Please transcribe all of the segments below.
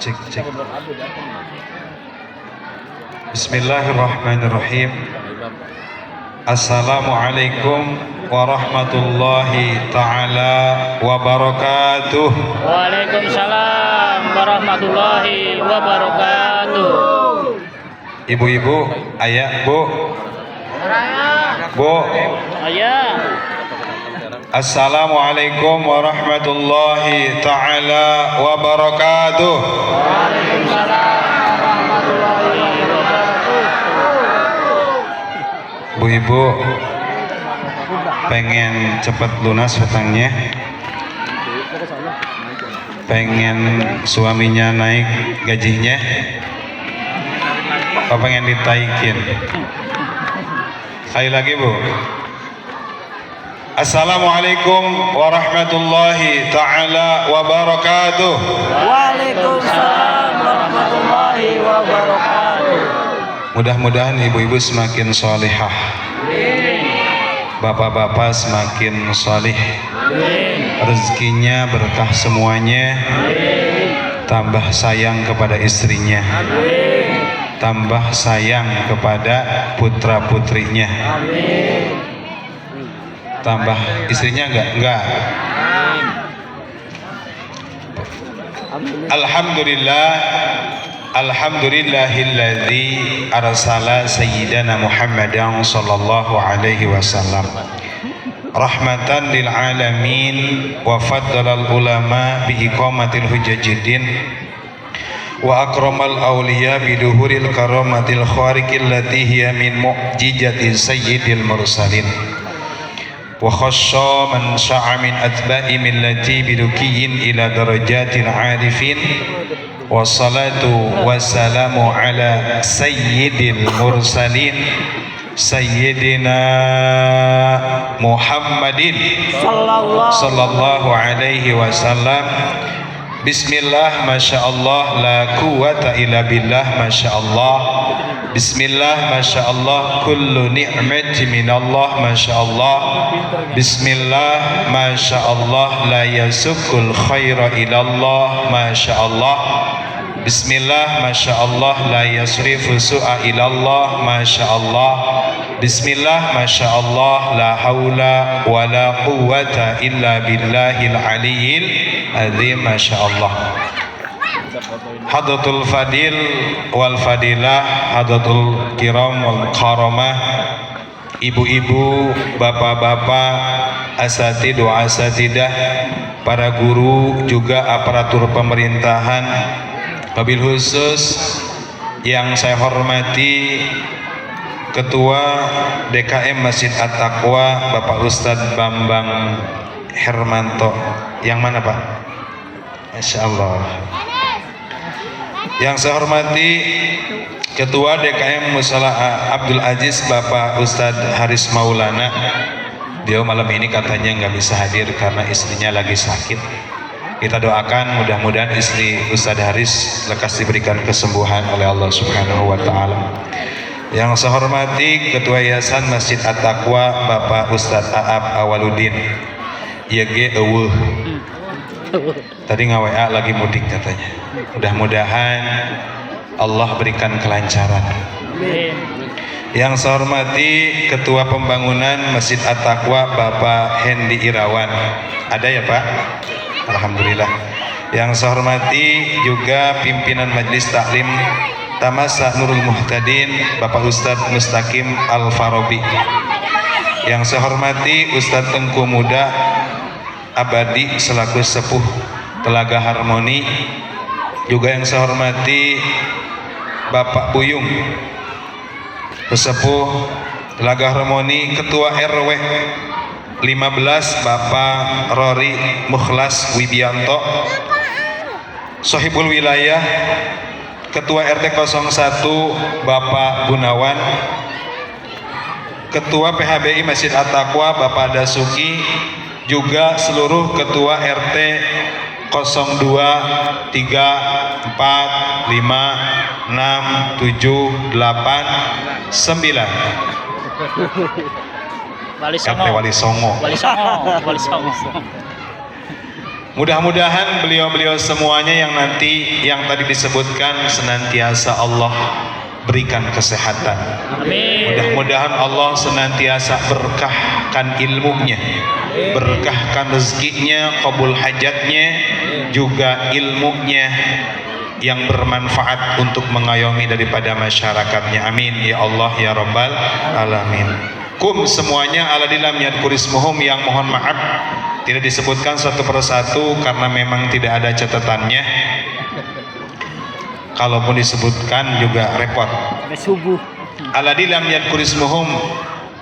Cek cek. Bismillahirrahmanirrahim. Assalamualaikum warahmatullahi taala wabarakatuh. Waalaikumsalam warahmatullahi wabarakatuh. Ibu-ibu, ayah, bu. Bu. Ayah. Assalamualaikum warahmatullahi taala wabarakatuh. Waalaikumsalam warahmatullahi wabarakatuh. Bu-ibu pengen cepat lunas hutangnya, pengen suaminya naik gajinya, apa pengen ditaikin? Sekali lagi bu. Assalamualaikum warahmatullahi taala wabarakatuh. Waalaikumsalam warahmatullahi wabarakatuh. Mudah-mudahan ibu-ibu semakin solihah, bapak-bapak semakin solih, rezekinya berkah semuanya, tambah sayang kepada istrinya, tambah sayang kepada putra-putrinya. Tambah istrinya enggak. Alhamdulillah, alhamdulillahilladzi arsala sayyidana Muhammadan sallallahu alaihi wasallam rahmatan lil alamin wa faddalal ulama bi iqamatil hujjajiddin wa akramal awliya bi duhuril karamatil khariqil lati hiya min mu'jizati sayyidil mursalin wa khassa man sya'a min atba'i millati bidukiyin ila darajatil arifin wassalatu wassalamu ala sayyidil mursalin sayyidina Muhammadin sallallahu alaihi wasallam. Bismillah, Masya Allah, la quwata illa billah, Masya Allah. Bismillah, Masya Allah, kullu ni'mati minallah, Masya Allah. Bismillah, Masya Allah, la yasukul khaira ilallah, Masya Allah. Bismillah, Masya Allah, la yasrifu su'a ilallah, Masya Allah. Bismillah, Masya Allah, la hawla wa la quwata illa billahil aliyyil azim, Masya Allah. Hadratul fadil wal fadilah, hadratul kiram wal karamah, ibu-ibu, bapak-bapak, asatidu asatidah, para guru, juga aparatur pemerintahan, wabil khusus yang saya hormati Ketua DKM Masjid At-Taqwa Bapak Ustadz Bambang Hermanto. Yang mana Pak? Masya Allah. Yang saya hormati Ketua DKM Musala Abdul Aziz Bapak Ustadz Haris Maulana. Dia malam ini katanya nggak bisa hadir karena istrinya lagi sakit. Kita doakan mudah-mudahan istri Ustadz Haris lekas diberikan kesembuhan oleh Allah Subhanahu wa Ta'ala. Yang saya hormati Ketua Yayasan Masjid At-Taqwa Bapak Ustadz Aab Awaludin. YG Ewuh. Tadi nge-WA lagi mudik katanya. Mudah-mudahan Allah berikan kelancaran. Yang saya hormati Ketua Pembangunan Masjid At-Taqwa Bapak Hendi Irawan. Ada ya Pak? Alhamdulillah. Yang saya hormati juga pimpinan Majelis Taklim Tamasa Nurul Muhtadin Bapak Ustadz Mustaqim Al-Farabi. Yang saya hormati Ustadz Tengku Muda Abadi selaku sepuh Telaga Harmoni. Juga yang saya hormati Bapak Buyung Sesepuh Telaga Harmoni, Ketua RW 15 Bapak Rory Mukhlas Wibianto, Sohibul Wilayah Ketua RT 01 Bapak Gunawan, Ketua PHBI Masjid At-Taqwa Bapak Dasuki, juga seluruh Ketua RT 02, 3, 4, 5, 6, 7, 9 Wali RT Wali Songo. Mudah-mudahan beliau-beliau semuanya yang tadi disebutkan senantiasa Allah berikan kesehatan. Amin. Mudah-mudahan Allah senantiasa berkahkan ilmunya, berkahkan rezekinya, kabul hajatnya, juga ilmunya yang bermanfaat untuk mengayomi daripada masyarakatnya. Amin ya Allah ya Rabbal Alamin. Semuanya aladilam yadkurismuhum, yang mohon maaf tidak disebutkan satu persatu karena memang tidak ada catatannya. Kalaupun disebutkan juga repot. Subuh. Aladilam yadkurismuhum.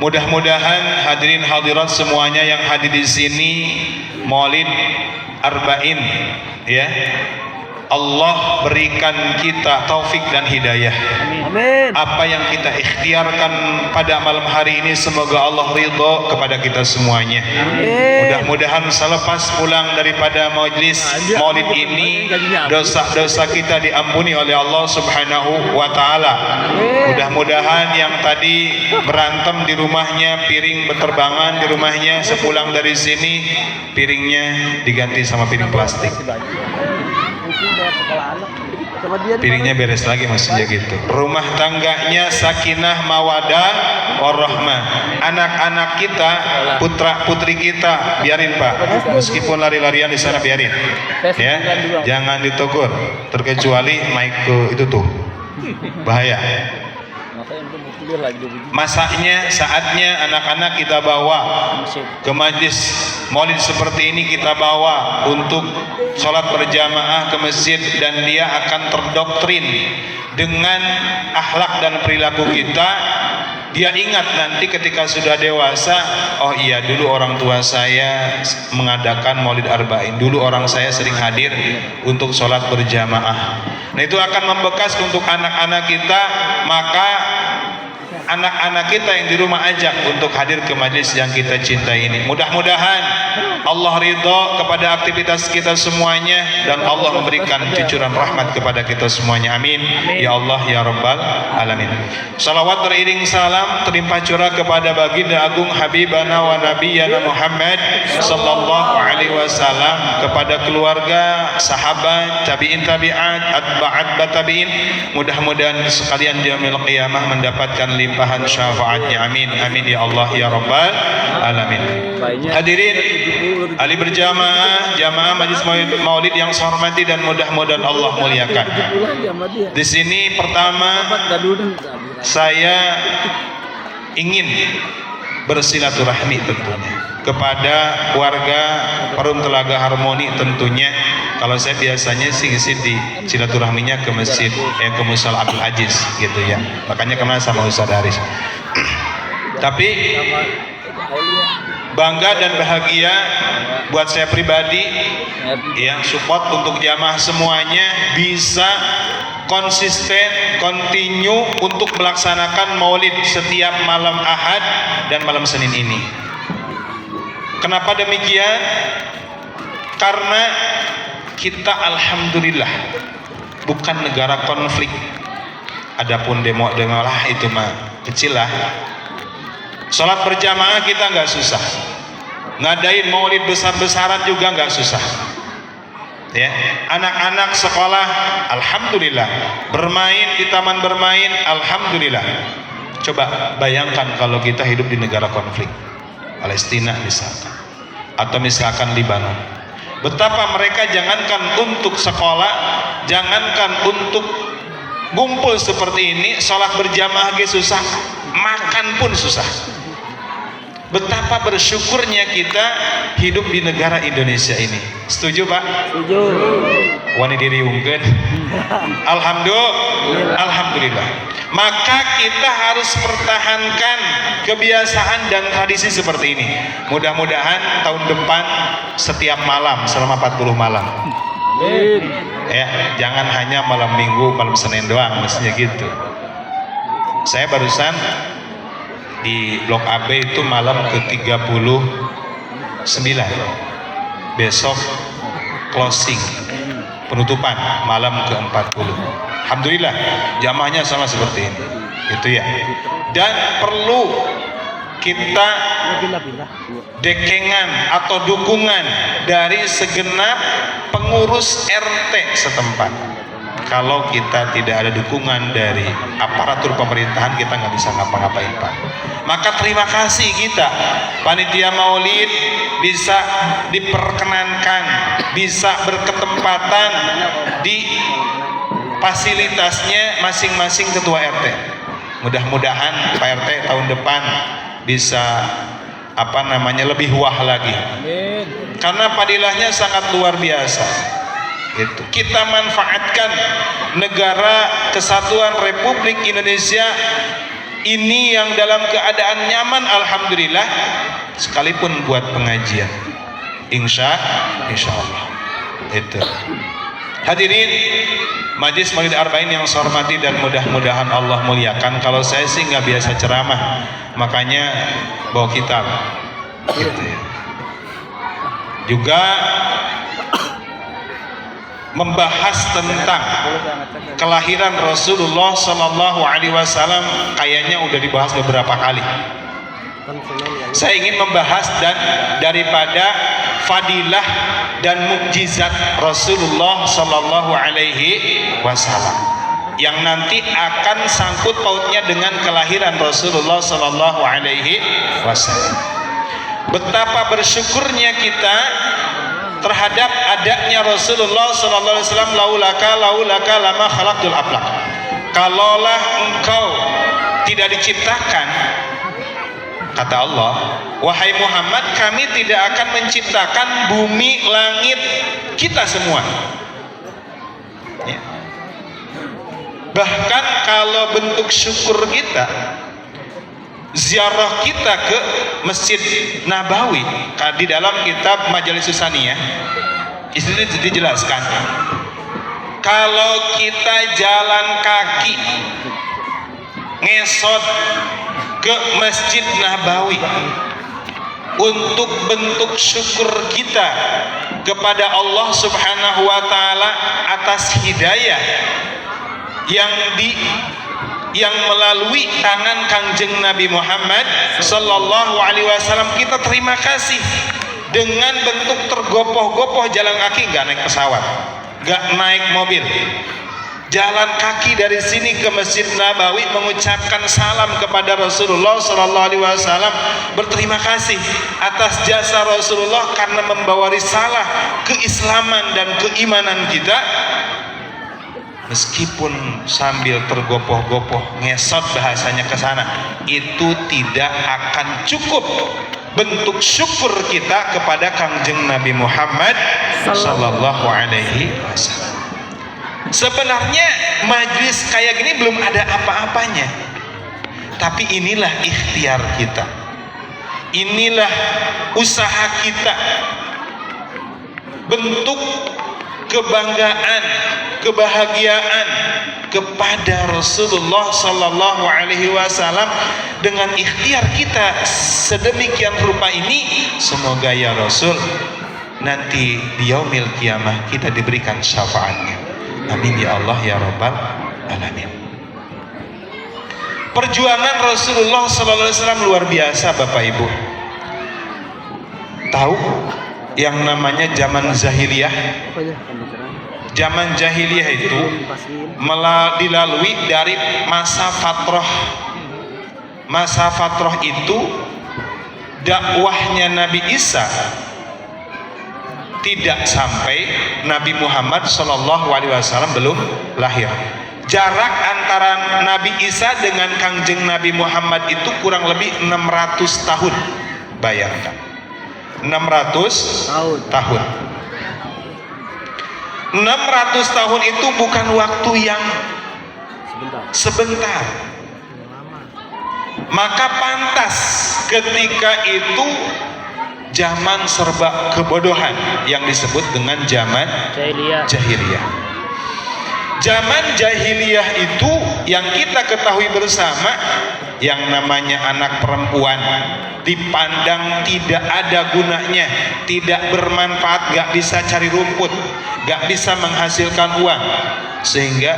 Mudah-mudahan hadirin hadirat semuanya yang hadir di sini Maulid Arba'in, ya, Allah berikan kita taufik dan hidayah. Amin. Apa yang kita ikhtiarkan pada malam hari ini semoga Allah ridho kepada kita semuanya. Amin. Mudah-mudahan selepas pulang daripada majlis Maulid ini dosa-dosa kita diampuni oleh Allah Subhanahu wa taala. Mudah-mudahan yang tadi berantem di rumahnya, piring berterbangan di rumahnya, sepulang dari sini piringnya diganti sama piring plastik. Piringnya beres lagi, maksudnya gitu. Rumah tangganya sakinah mawadah warahmah. Anak-anak kita, putra putri kita biarin Pak, meskipun lari-larian di sana biarin, ya, jangan ditegur, terkecuali mic itu tuh bahaya. Masaknya, saatnya anak-anak kita bawa ke majlis maulid seperti ini, kita bawa untuk sholat berjamaah ke masjid, dan dia akan terdoktrin dengan akhlak dan perilaku kita. Dia ingat nanti ketika sudah dewasa, oh iya dulu orang tua saya mengadakan maulid arba'in, dulu orang saya sering hadir untuk sholat berjamaah. Nah itu akan membekas untuk anak-anak kita. Maka anak-anak kita yang di rumah ajak untuk hadir ke majlis yang kita cintai ini. Mudah-mudahan Allah ridho kepada aktivitas kita semuanya, dan Allah memberikan cucuran rahmat kepada kita semuanya. Amin ya Allah ya Rabbal Alamin. Salawat beriring salam terlimpah curah kepada baginda agung Habibana wa Nabiyana Muhammad sallallahu alaihi wasallam, kepada keluarga, sahabat, tabi'in tabi'at, atba'at tabi'in. Mudah-mudahan sekalian di yaumil qiyamah mendapatkan limpahan syafaatnya. Amin amin ya Allah ya Rabbal Alamin. Hadirin ahli berjamaah, jamaah majlis maulid yang saya hormati dan mudah-mudahan Allah muliakan. Di sini pertama saya ingin bersilaturahmi tentunya kepada warga Perum Telaga Harmoni tentunya. Kalau saya biasanya sih di silaturahminya ke masjid ke Musala Abdul Aziz gitu ya. Makanya kemana sama Ustaz Haris. Tapi bangga dan bahagia buat saya pribadi ya, support untuk jamaah semuanya bisa konsisten, continue untuk melaksanakan maulid setiap malam Ahad dan malam Senin ini. Kenapa demikian? Karena kita alhamdulillah bukan negara konflik. Adapun demo lah itu mah kecil lah. Sholat berjamaah kita nggak susah, ngadain maulid besar-besaran juga nggak susah. Ya, anak-anak sekolah alhamdulillah, bermain di taman bermain alhamdulillah. Coba bayangkan kalau kita hidup di negara konflik, Palestina misalkan, atau misalkan Libanon. Betapa mereka jangankan untuk sekolah, jangankan untuk ngumpul seperti ini, sholat berjamaah susah, makan pun susah. Betapa bersyukurnya kita hidup di negara Indonesia ini. Setuju Pak? Setuju. Wani diriungkeun. Alhamdulillah. Maka kita harus pertahankan kebiasaan dan tradisi seperti ini. Mudah-mudahan tahun depan setiap malam selama 40 malam. Ya, jangan hanya malam Minggu, malam Senin doang, mestinya gitu. Saya barusan di Blok AB itu malam ke-39. Besok closing, penutupan malam ke-40. Alhamdulillah jamaahnya sama seperti ini, gitu ya. Dan perlu kita Bila-bila. dekengan atau dukungan dari segenap pengurus RT setempat. Kalau kita tidak ada dukungan dari aparatur pemerintahan, kita nggak bisa ngapa-ngapain, Pak. Maka terima kasih kita panitia maulid bisa diperkenankan, bisa berketempatan di fasilitasnya masing-masing ketua RT. Mudah-mudahan Pak RT tahun depan bisa lebih wah lagi. Amin. Karena padilahnya sangat luar biasa. Itu kita manfaatkan negara kesatuan Republik Indonesia ini yang dalam keadaan nyaman, alhamdulillah, sekalipun buat pengajian. Insya Allah. Itu. Hadirin Majelis Maulid Arba'in yang saya hormati dan mudah-mudahan Allah muliakan. Kalau saya sih nggak biasa ceramah, makanya bawa kitab. Gitu ya. Juga membahas tentang kelahiran Rasulullah Sallallahu Alaihi Wasallam kayaknya udah dibahas beberapa kali. Saya ingin membahas daripada fadilah dan mukjizat Rasulullah Sallallahu Alaihi Wasallam yang nanti akan sangkut pautnya dengan kelahiran Rasulullah Sallallahu Alaihi Wasallam. Betapa bersyukurnya kita terhadap adanya Rasulullah Sallallahu Alaihi Wasallam. Laulaka lama khalaqtul aflaq. Kalaulah engkau tidak diciptakan, kata Allah, wahai Muhammad, kami tidak akan menciptakan bumi, langit, kita semua. Ya. Bahkan kalau bentuk syukur kita, ziarah kita ke Masjid Nabawi, di dalam kitab Majalis Susaniyah itu dijelaskan, kalau kita jalan kaki ngesot ke Masjid Nabawi untuk bentuk syukur kita kepada Allah Subhanahu wa taala atas hidayah yang melalui tangan Kangjeng Nabi Muhammad Sallallahu Alaihi Wasallam, kita terima kasih dengan bentuk tergopoh-gopoh jalan kaki, nggak naik pesawat, nggak naik mobil, jalan kaki dari sini ke Masjid Nabawi mengucapkan salam kepada Rasulullah Sallallahu Alaihi Wasallam, berterima kasih atas jasa Rasulullah karena membawa risalah keislaman dan keimanan kita. Meskipun sambil tergopoh-gopoh ngesot bahasanya ke sana, itu tidak akan cukup bentuk syukur kita kepada Kangjeng Nabi Muhammad Sallallahu Alaihi Wasallam. Sebenarnya majlis kayak gini belum ada apa-apanya, tapi inilah ikhtiar kita, inilah usaha kita, bentuk kebanggaan, kebahagiaan kepada Rasulullah Sallallahu Alaihi Wasallam dengan ikhtiar kita sedemikian rupa ini. Semoga ya Rasul nanti di yaumil kiamah kita diberikan syafaatnya. Amin ya Allah ya Rabbal Alamin. Perjuangan Rasulullah Sallallahu Alaihi Wasallam luar biasa, Bapak Ibu. Tahu yang namanya zaman jahiliyah? Zaman jahiliyah itu dilalui dari masa fatrah. Masa fatrah itu dakwahnya Nabi Isa tidak sampai Nabi Muhammad Sallallahu Alaihi Wasallam belum lahir. Jarak antara Nabi Isa dengan Kangjeng Nabi Muhammad itu kurang lebih 600 tahun. Bayangkan, 600 tahun. 600 tahun itu bukan waktu yang sebentar. Maka pantas ketika itu zaman serba kebodohan yang disebut dengan zaman jahiliyah. Zaman jahiliyah itu yang kita ketahui bersama, yang namanya anak perempuan dipandang tidak ada gunanya, tidak bermanfaat, gak bisa cari rumput, gak bisa menghasilkan uang, sehingga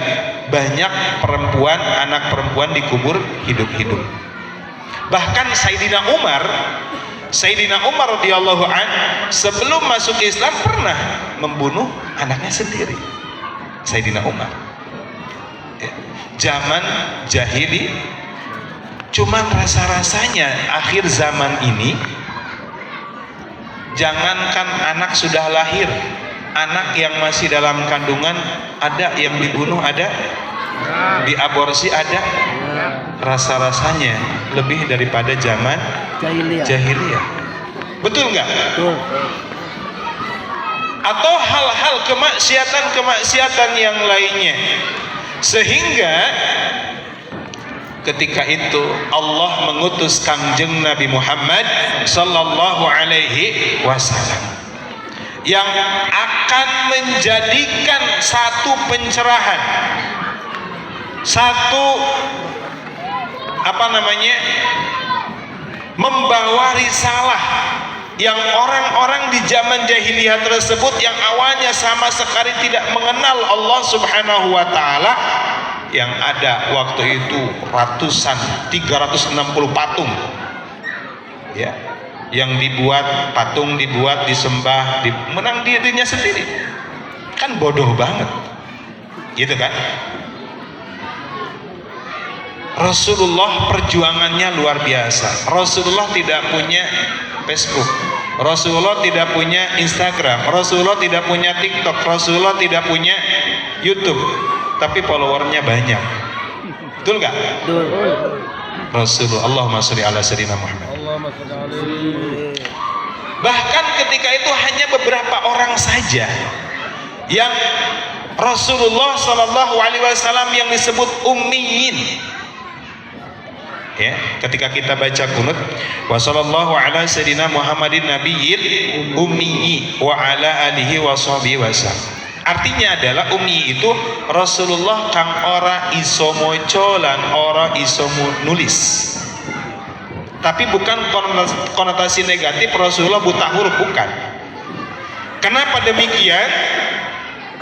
banyak perempuan, anak perempuan dikubur hidup-hidup. Bahkan Sayyidina Umar radhiyallahu an sebelum masuk Islam pernah membunuh anaknya sendiri. Sayyidina Umar. Ya. Zaman jahili, cuman rasa-rasanya akhir zaman ini, jangankan anak sudah lahir, anak yang masih dalam kandungan ada yang dibunuh, ada diaborsi, ada. Rasa-rasanya lebih daripada zaman jahiliyah. Betul nggak? Betul. Atau hal-hal kemaksiatan yang lainnya, sehingga ketika itu Allah mengutus Kangjeng Nabi Muhammad sallallahu alaihi wasallam yang akan menjadikan satu pencerahan, satu membawa risalah yang orang-orang di zaman jahiliyah tersebut yang awalnya sama sekali tidak mengenal Allah Subhanahu wa taala, yang ada waktu itu ratusan 360 patung, ya, yang patung dibuat disembah, menang dirinya sendiri, kan bodoh banget, gitu kan? Rasulullah perjuangannya luar biasa. Rasulullah tidak punya Facebook, Rasulullah tidak punya Instagram, Rasulullah tidak punya TikTok, Rasulullah tidak punya YouTube, tapi followernya banyak. Betul nggak? Betul. Rasulullah, Allahumma sholli ala sayyidina Muhammad. Allahumma sholli alaihi. Bahkan ketika itu hanya beberapa orang saja yang Rasulullah Shallallahu Alaihi Wasallam yang disebut ummiyin. Ya, ketika kita baca kunut wa sallallahu ala sayyidina Muhammadin nabiyil ummi wa ala alihi wa sahbihi wasallam. Artinya adalah ummi itu Rasulullah kang ora iso maca lan ora iso nulis. Tapi bukan konotasi negatif Rasulullah buta huruf, bukan. Kenapa demikian?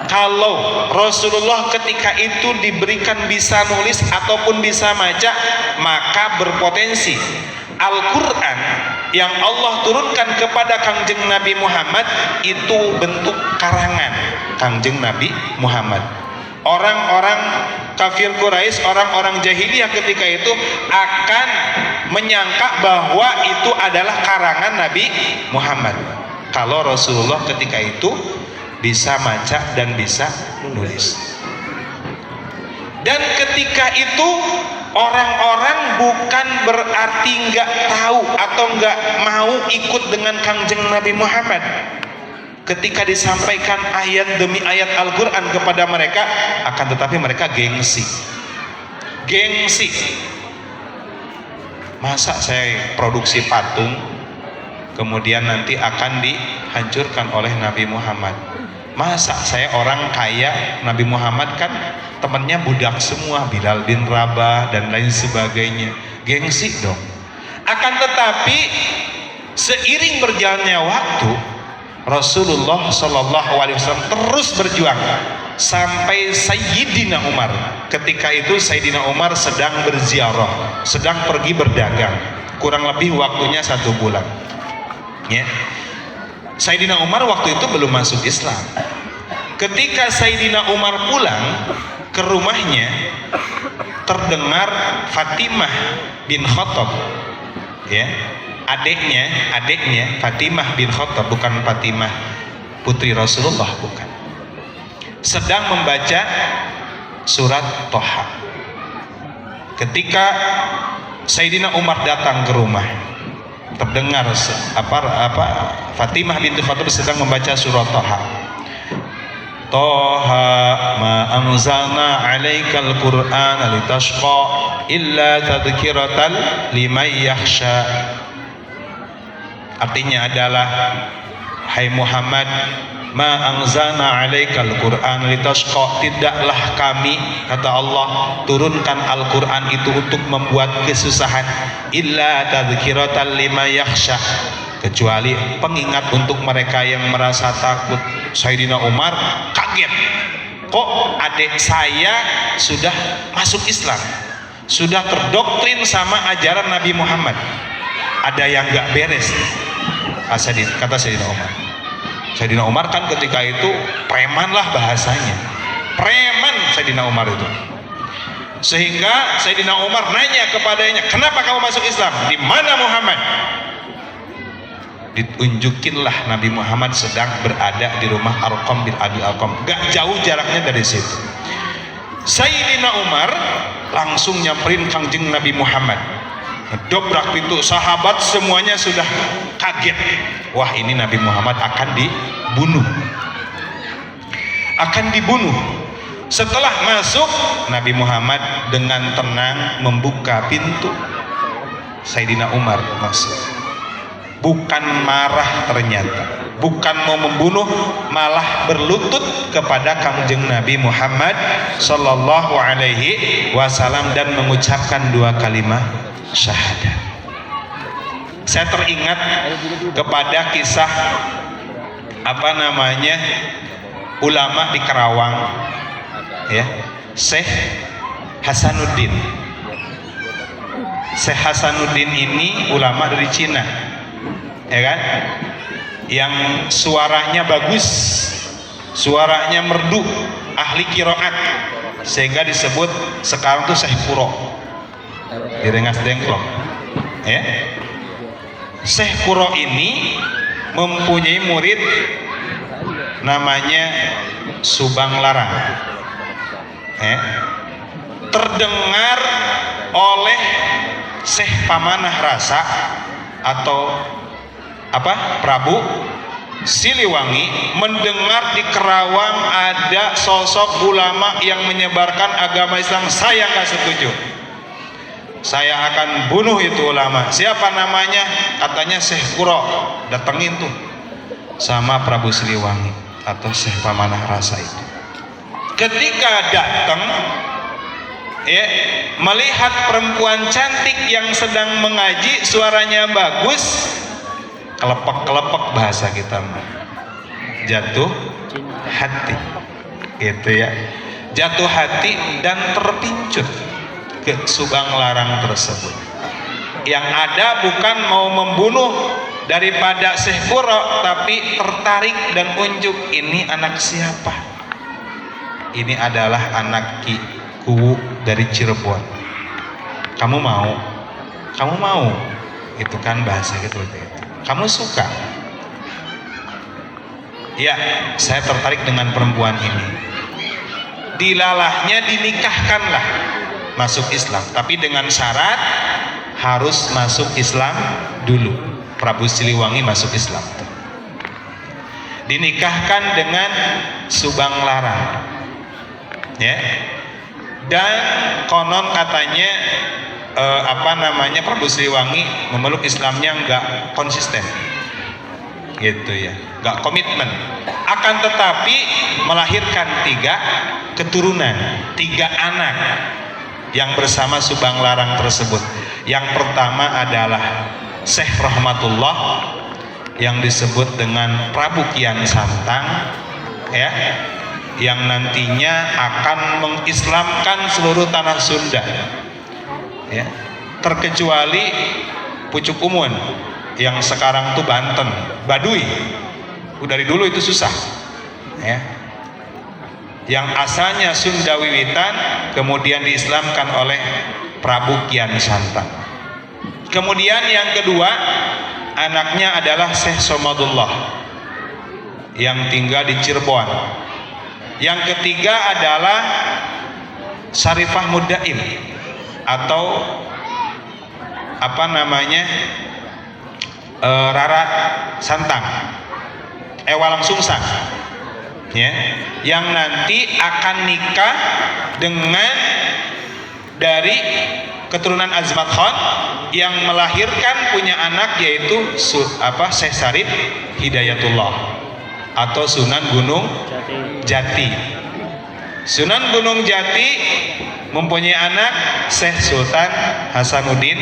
Kalau Rasulullah ketika itu diberikan bisa nulis ataupun bisa baca, maka berpotensi Al-Quran yang Allah turunkan kepada Kangjeng Nabi Muhammad itu bentuk karangan Kangjeng Nabi Muhammad. Orang-orang kafir Quraisy, orang-orang jahiliyah ketika itu akan menyangka bahwa itu adalah karangan Nabi Muhammad. Kalau Rasulullah ketika itu bisa baca dan bisa nulis. Dan ketika itu orang-orang bukan berarti nggak tahu atau nggak mau ikut dengan Kangjeng Nabi Muhammad. Ketika disampaikan ayat demi ayat Al-Quran kepada mereka, akan tetapi mereka gengsi. Masa saya produksi patung kemudian nanti akan dihancurkan oleh Nabi Muhammad? Masa saya orang kaya, Nabi Muhammad kan temannya budak semua, Bilal bin Rabah dan lain sebagainya. Gengsi dong. Akan tetapi seiring berjalannya waktu, Rasulullah Shallallahu Alaihi Wasallam terus berjuang sampai Sayyidina Umar. Ketika itu Sayyidina Umar sedang berziarah, sedang pergi berdagang, kurang lebih waktunya 1 bulan. Ya. Sayyidina Umar waktu itu belum masuk Islam. Ketika Sayyidina Umar pulang ke rumahnya, terdengar Fatimah bin Khattab, ya, adiknya Fatimah bin Khattab, bukan Fatimah putri Rasulullah, bukan, sedang membaca surat Thaha. Ketika Sayyidina Umar datang ke rumah, terdengar Fatimah binti Khattab sedang membaca surat Thaha. Thaha ma anzalna 'alaikal qur'ana litashqa illa tadhkiratan liman yakhsha. Artinya adalah, hai Muhammad, ma anzalna 'alaikal qur'ana litashqa, tidaklah kami, kata Allah, turunkan Al-Qur'an itu untuk membuat kesusahan, illa tadhkiratan liman yakhsha, kecuali pengingat untuk mereka yang merasa takut. Sayyidina Umar kaget, kok adik saya sudah masuk Islam, sudah terdoktrin sama ajaran Nabi Muhammad. Ada yang gak beres, kata Sayyidina Umar. Sayyidina Umar kan ketika itu preman lah bahasanya, preman Sayyidina Umar itu. Sehingga Sayyidina Umar nanya kepadanya, kenapa kamu masuk Islam? Di mana Muhammad? Ditunjukinlah Nabi Muhammad sedang berada di rumah Arqam bin Abi Arqam, gak jauh jaraknya dari situ. Sayyidina Umar langsung nyamperin kangjeng Nabi Muhammad, dobrak pintu, sahabat semuanya sudah kaget. Wah, ini Nabi Muhammad akan dibunuh. Setelah masuk, Nabi Muhammad dengan tenang membuka pintu. Sayyidina Umar masuk, bukan marah ternyata, bukan mau membunuh, malah berlutut kepada kangjeng Nabi Muhammad sallallahu alaihi wasallam dan mengucapkan 2 kalimat syahadat. Saya teringat kepada kisah ulama di Karawang, ya, Syekh Hasanuddin. Syekh Hasanuddin ini ulama dari Cina, ya kan, yang suaranya bagus, suaranya merdu, ahli qiraat, sehingga disebut sekarang tuh Syekh Kuro di Rengas Dengklok, ya. Syekh Kuro ini mempunyai murid namanya Subang Larang, ya. Terdengar oleh Syekh Pamanah Rasa atau Prabu Siliwangi, mendengar di Kerawang ada sosok ulama yang menyebarkan agama Islam. Saya nggak setuju, saya akan bunuh itu ulama. Siapa namanya? Katanya Syekh Kuro. Datengin tuh sama Prabu Siliwangi atau Syekh Pamanah Rasa itu. Ketika datang, ya, melihat perempuan cantik yang sedang mengaji, suaranya bagus, kelepek-kelepek bahasa kita, jatuh hati, gitu ya, jatuh hati dan terpincut ke Subang Larang tersebut. Yang ada bukan mau membunuh daripada Syekh Kuro, tapi tertarik dan unjuk, ini anak siapa? Ini adalah anak Ki Kuwu dari Cirebon. Kamu mau? Itu kan bahasa gitu. Kamu suka? Ya, saya tertarik dengan perempuan ini. Dilalahnya dinikahkanlah, masuk Islam, tapi dengan syarat harus masuk Islam dulu. Prabu Siliwangi masuk Islam, dinikahkan dengan Subang Larang, ya. Dan konon katanya Prabu Siliwangi memeluk Islamnya nggak konsisten, gitu ya, nggak komitmen. Akan tetapi melahirkan 3 keturunan, 3 anak yang bersama Subang Larang tersebut. Yang pertama adalah Syekh Rahmatullah yang disebut dengan Prabu Kian Santang, ya, yang nantinya akan mengislamkan seluruh tanah Sunda, ya, terkecuali Pucuk Umun yang sekarang tuh Banten, Baduy. Dari dulu itu susah, ya. Yang asalnya Sunda Wiwitan kemudian diislamkan oleh Prabu Kian Santang. Kemudian yang kedua, anaknya adalah Syekh Somadullah yang tinggal di Cirebon. Yang ketiga adalah Syarifah Mudaim atau Rara Santang, Walang Sungsang, ya, yang nanti akan nikah dengan dari keturunan Azmat Khan yang melahirkan punya anak yaitu Syekh Sarif Hidayatullah atau Sunan Gunung Jati. Sunan Gunung Jati mempunyai anak Syekh Sultan Hasanuddin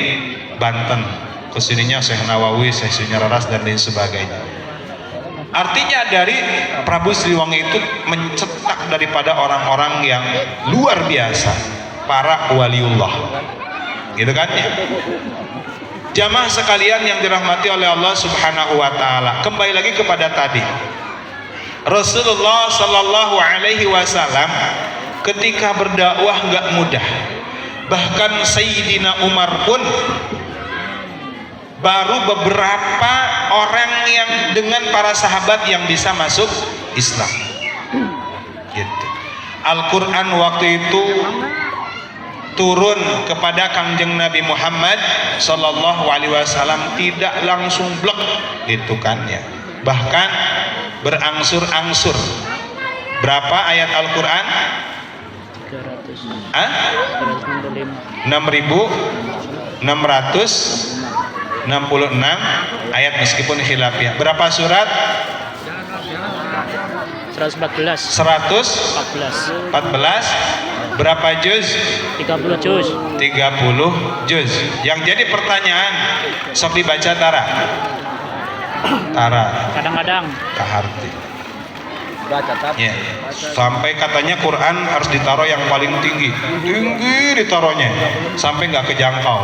Banten, kesininya Syekh Nawawi, Syekh Sunyararas dan lain sebagainya. Artinya dari Prabu Siliwangi itu mencetak daripada orang-orang yang luar biasa, para waliullah. Gitu kan ya? Jamaah sekalian yang dirahmati oleh Allah Subhanahu wa taala. Kembali lagi kepada tadi. Rasulullah sallallahu alaihi wasallam ketika berdakwah enggak mudah. Bahkan Sayyidina Umar pun baru beberapa orang yang dengan para sahabat yang bisa masuk Islam. Gitu. Al-Quran waktu itu turun kepada Kangjeng Nabi Muhammad Sallallahu Alaihi Wasallam tidak langsung blek gitu kan ya, bahkan berangsur-angsur. Berapa ayat Al-Quran? 6.666 ayat meskipun khilafiyah. Berapa surat? 114. 114. Berapa juz? 30 juz. 30 juz. Yang jadi pertanyaan, sok dibaca Tara. Tara. Kadang-kadang. Kaharti. Baca Ya. Sampai katanya Quran harus ditaruh yang paling tinggi. Tinggi ditaruhnya sampai nggak kejangkau.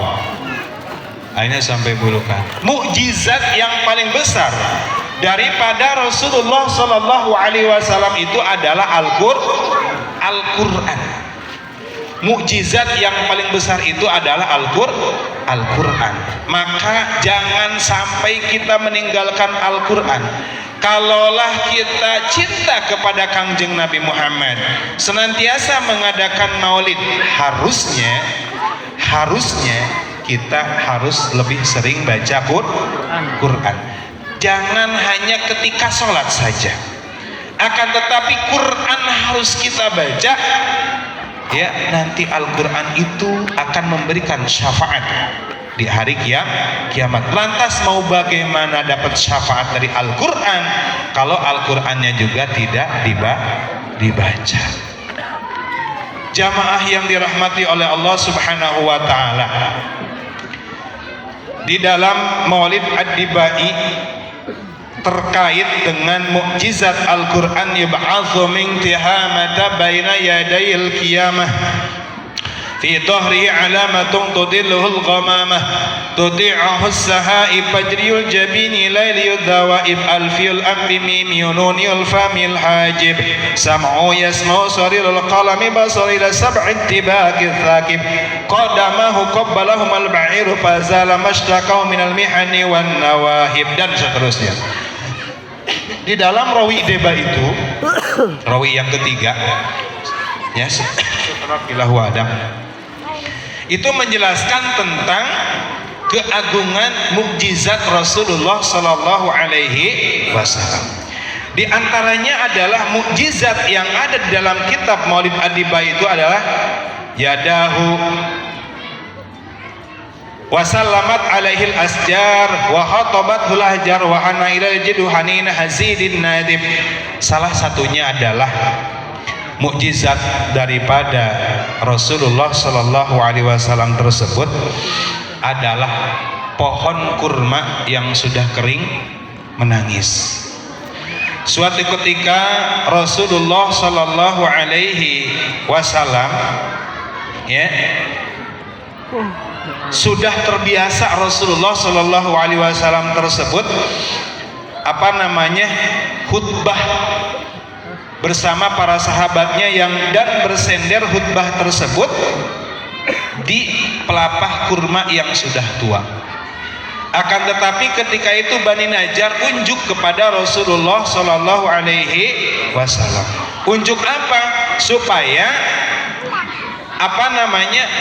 Akhirnya sampai bulukan. Mukjizat yang paling besar daripada Rasulullah Sallallahu Alaihi Wasallam itu adalah Al-Quran. Mukjizat yang paling besar itu adalah Al-Quran. Maka jangan sampai kita meninggalkan Al-Quran. Kalaulah kita cinta kepada Kangjeng Nabi Muhammad, senantiasa mengadakan maulid, harusnya kita harus lebih sering baca Quran. Jangan hanya ketika sholat saja, akan tetapi Quran harus kita baca. Ya, nanti Al-Quran itu akan memberikan syafaat di hari kiamat. Lantas mau bagaimana dapat syafaat dari Al-Quran kalau Al-Qurannya juga tidak dibaca? Jamaah yang dirahmati oleh Allah Subhanahu wa taala, di dalam Maulid Ad-Dibai terkait dengan mukjizat Al-Quran, yub'atsu min tihamata baina yadayil qiyamah fi dhahri alamatun tudilluhul ghamamah tuti'uhu as-sahaib fajriyul jabini layliyud dawaib alfiyul amri mimyununiyul famil hajib sam'u yasma'u sarirul qalami basarila sab'in tibakil thakib qadamahu qabbalahum al-ba'iru fazala mashtaqau minal mihani wan nawahib, dan seterusnya. Di dalam rawi deba itu, rawi yang ketiga ya, setelah kilahu adam, itu menjelaskan tentang keagungan mukjizat Rasulullah Sallallahu Alaihi Wasallam. Di antaranya adalah mukjizat yang ada di dalam kitab Maulid Ad-Dibai itu adalah yadahu wasallamat alaihil asjar wa khatabatul ahjar wa ana ilal jidu hanina hazidin nadib. Salah satunya adalah mukjizat daripada Rasulullah Sallallahu Alaihi Wasallam tersebut adalah pohon kurma yang sudah kering menangis. Suatu ketika Rasulullah Sallallahu Alaihi Wasallam ya sudah terbiasa Rasulullah Sallallahu Alaihi Wasallam tersebut khutbah bersama para sahabatnya dan bersender khutbah tersebut di pelapah kurma yang sudah tua. Akan tetapi ketika itu Bani Najjar unjuk kepada Rasulullah Sallallahu Alaihi Wasallam. Unjuk apa? Supaya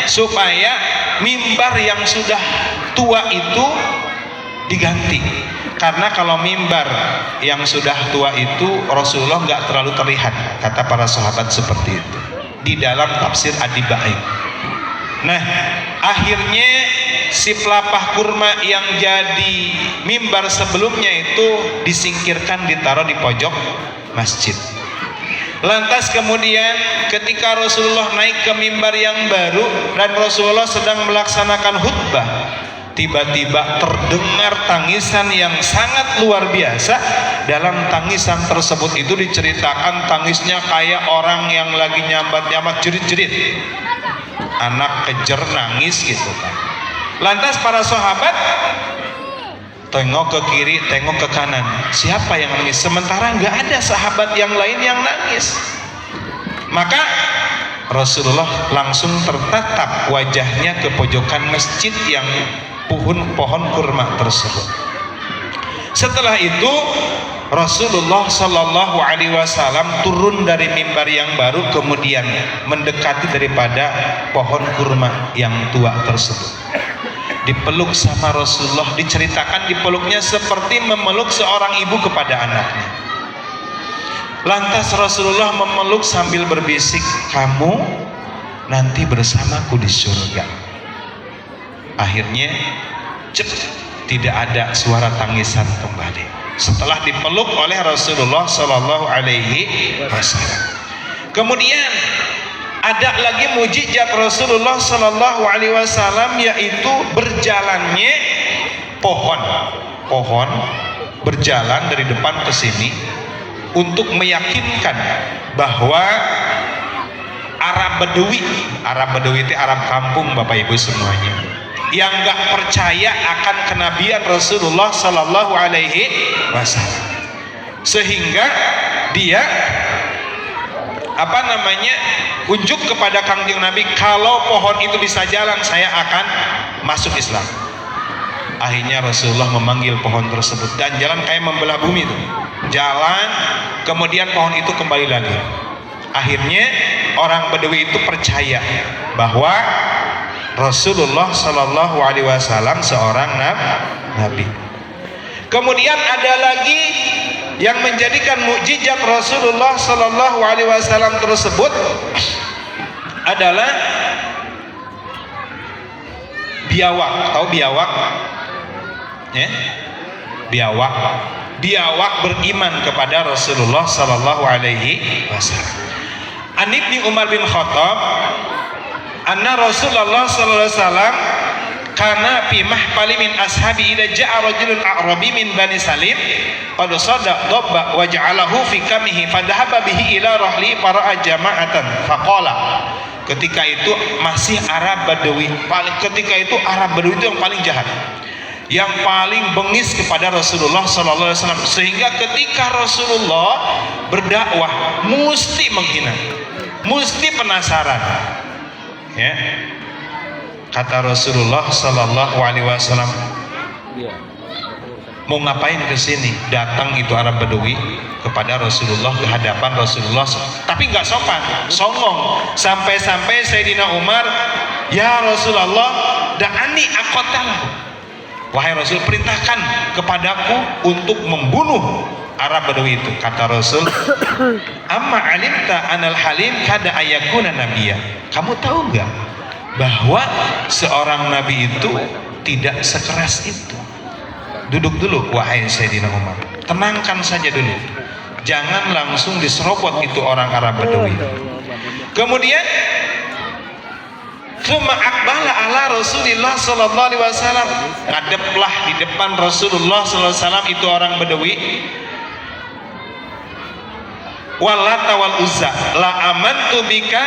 supaya mimbar yang sudah tua itu diganti. Karena kalau mimbar yang sudah tua itu Rasulullah nggak terlalu terlihat, kata para sahabat seperti itu di dalam tafsir Ad-Dibai. Nah, akhirnya si pelapah kurma yang jadi mimbar sebelumnya itu disingkirkan, ditaruh di pojok masjid. Lantas kemudian ketika Rasulullah naik ke mimbar yang baru dan Rasulullah sedang melaksanakan khutbah, tiba-tiba terdengar tangisan yang sangat luar biasa. Dalam tangisan tersebut itu diceritakan tangisnya kayak orang yang lagi nyambat-nyambat jerit-jerit. anak kejer nangis gitu kan. Lantas para sahabat tengok ke kiri, tengok ke kanan, siapa yang nangis? Sementara nggak ada sahabat yang lain yang nangis. Maka Rasulullah langsung tertatap wajahnya ke pojokan masjid yang pohon kurma tersebut. Setelah itu Rasulullah Shallallahu Alaihi Wasallam turun dari mimbar yang baru, kemudian mendekati daripada pohon kurma yang tua tersebut. Dipeluk sama Rasulullah, diceritakan dipeluknya seperti memeluk seorang ibu kepada anaknya. Lantas Rasulullah memeluk sambil berbisik, kamu nanti bersamaku di surga. Akhirnya tidak ada suara tangisan kembali setelah dipeluk oleh Rasulullah Shallallahu Alaihi Wasallam. Kemudian ada lagi mujizat Rasulullah Shallallahu Alaihi Wasallam, yaitu berjalannya pohon berjalan dari depan ke sini untuk meyakinkan bahwa Arab Bedui itu Arab kampung, Bapak Ibu semuanya, yang nggak percaya akan kenabian Rasulullah Sallallahu Alaihi Wasallam, sehingga dia unjuk kepada Kangjeng Nabi, kalau pohon itu bisa jalan saya akan masuk Islam. Akhirnya Rasulullah memanggil pohon tersebut dan jalan kayak membelah bumi itu, jalan, kemudian pohon itu kembali lagi. Akhirnya orang Bedui itu percaya bahwa Rasulullah Shallallahu Alaihi Wasallam seorang nabi. Kemudian ada lagi yang menjadikan mukjizat Rasulullah Shallallahu Alaihi Wasallam tersebut adalah biawak. Tahu biawak? Ya? Biawak beriman kepada Rasulullah Shallallahu Alaihi Wasallam. An Ibni Umar bin Khattab anna Rasulullah sallallahu alaihi wasallam kana fi mahfali min ashabi idza ja'a rajulun a'rabi min bani Salim qad sada dabba wa ja'alahu fi kamihi fadhahaba bihi ila rahli para jama'atan faqala. Ketika itu masih Arab Badui, ketika itu Arab Badui itu yang paling jahat, yang paling bengis kepada Rasulullah sallallahu alaihi wasallam, sehingga ketika Rasulullah berdakwah mesti menghina, mesti penasaran. Ya, kata Rasulullah Sallallahu Alaihi Wasallam, mau ngapain ke sini? Datang itu Arab Badui kepada Rasulullah, ke hadapan Rasulullah, tapi nggak sopan, songong, sampai-sampai Sayyidina Umar, ya Rasulullah, da'ani aqatalahu, wahai Rasul, perintahkan kepadaku untuk membunuh Arab Badui itu. Kata Rasul, amma alimta anal halim kada ayakuna nabiyya. Kamu tahu nggak bahwa seorang nabi itu tidak sekeras itu? Duduk dulu wahai Sayyidina Umar, tenangkan saja dulu, jangan langsung diserobot itu orang Arab Badui. Kemudian summa aqbala ala Rasulillah sallallahu alaihi wasallam, ngadeplah di depan Rasulullah sallallahu alaihi wasallam itu orang Badui. Walata wal Uzza la amantu bika,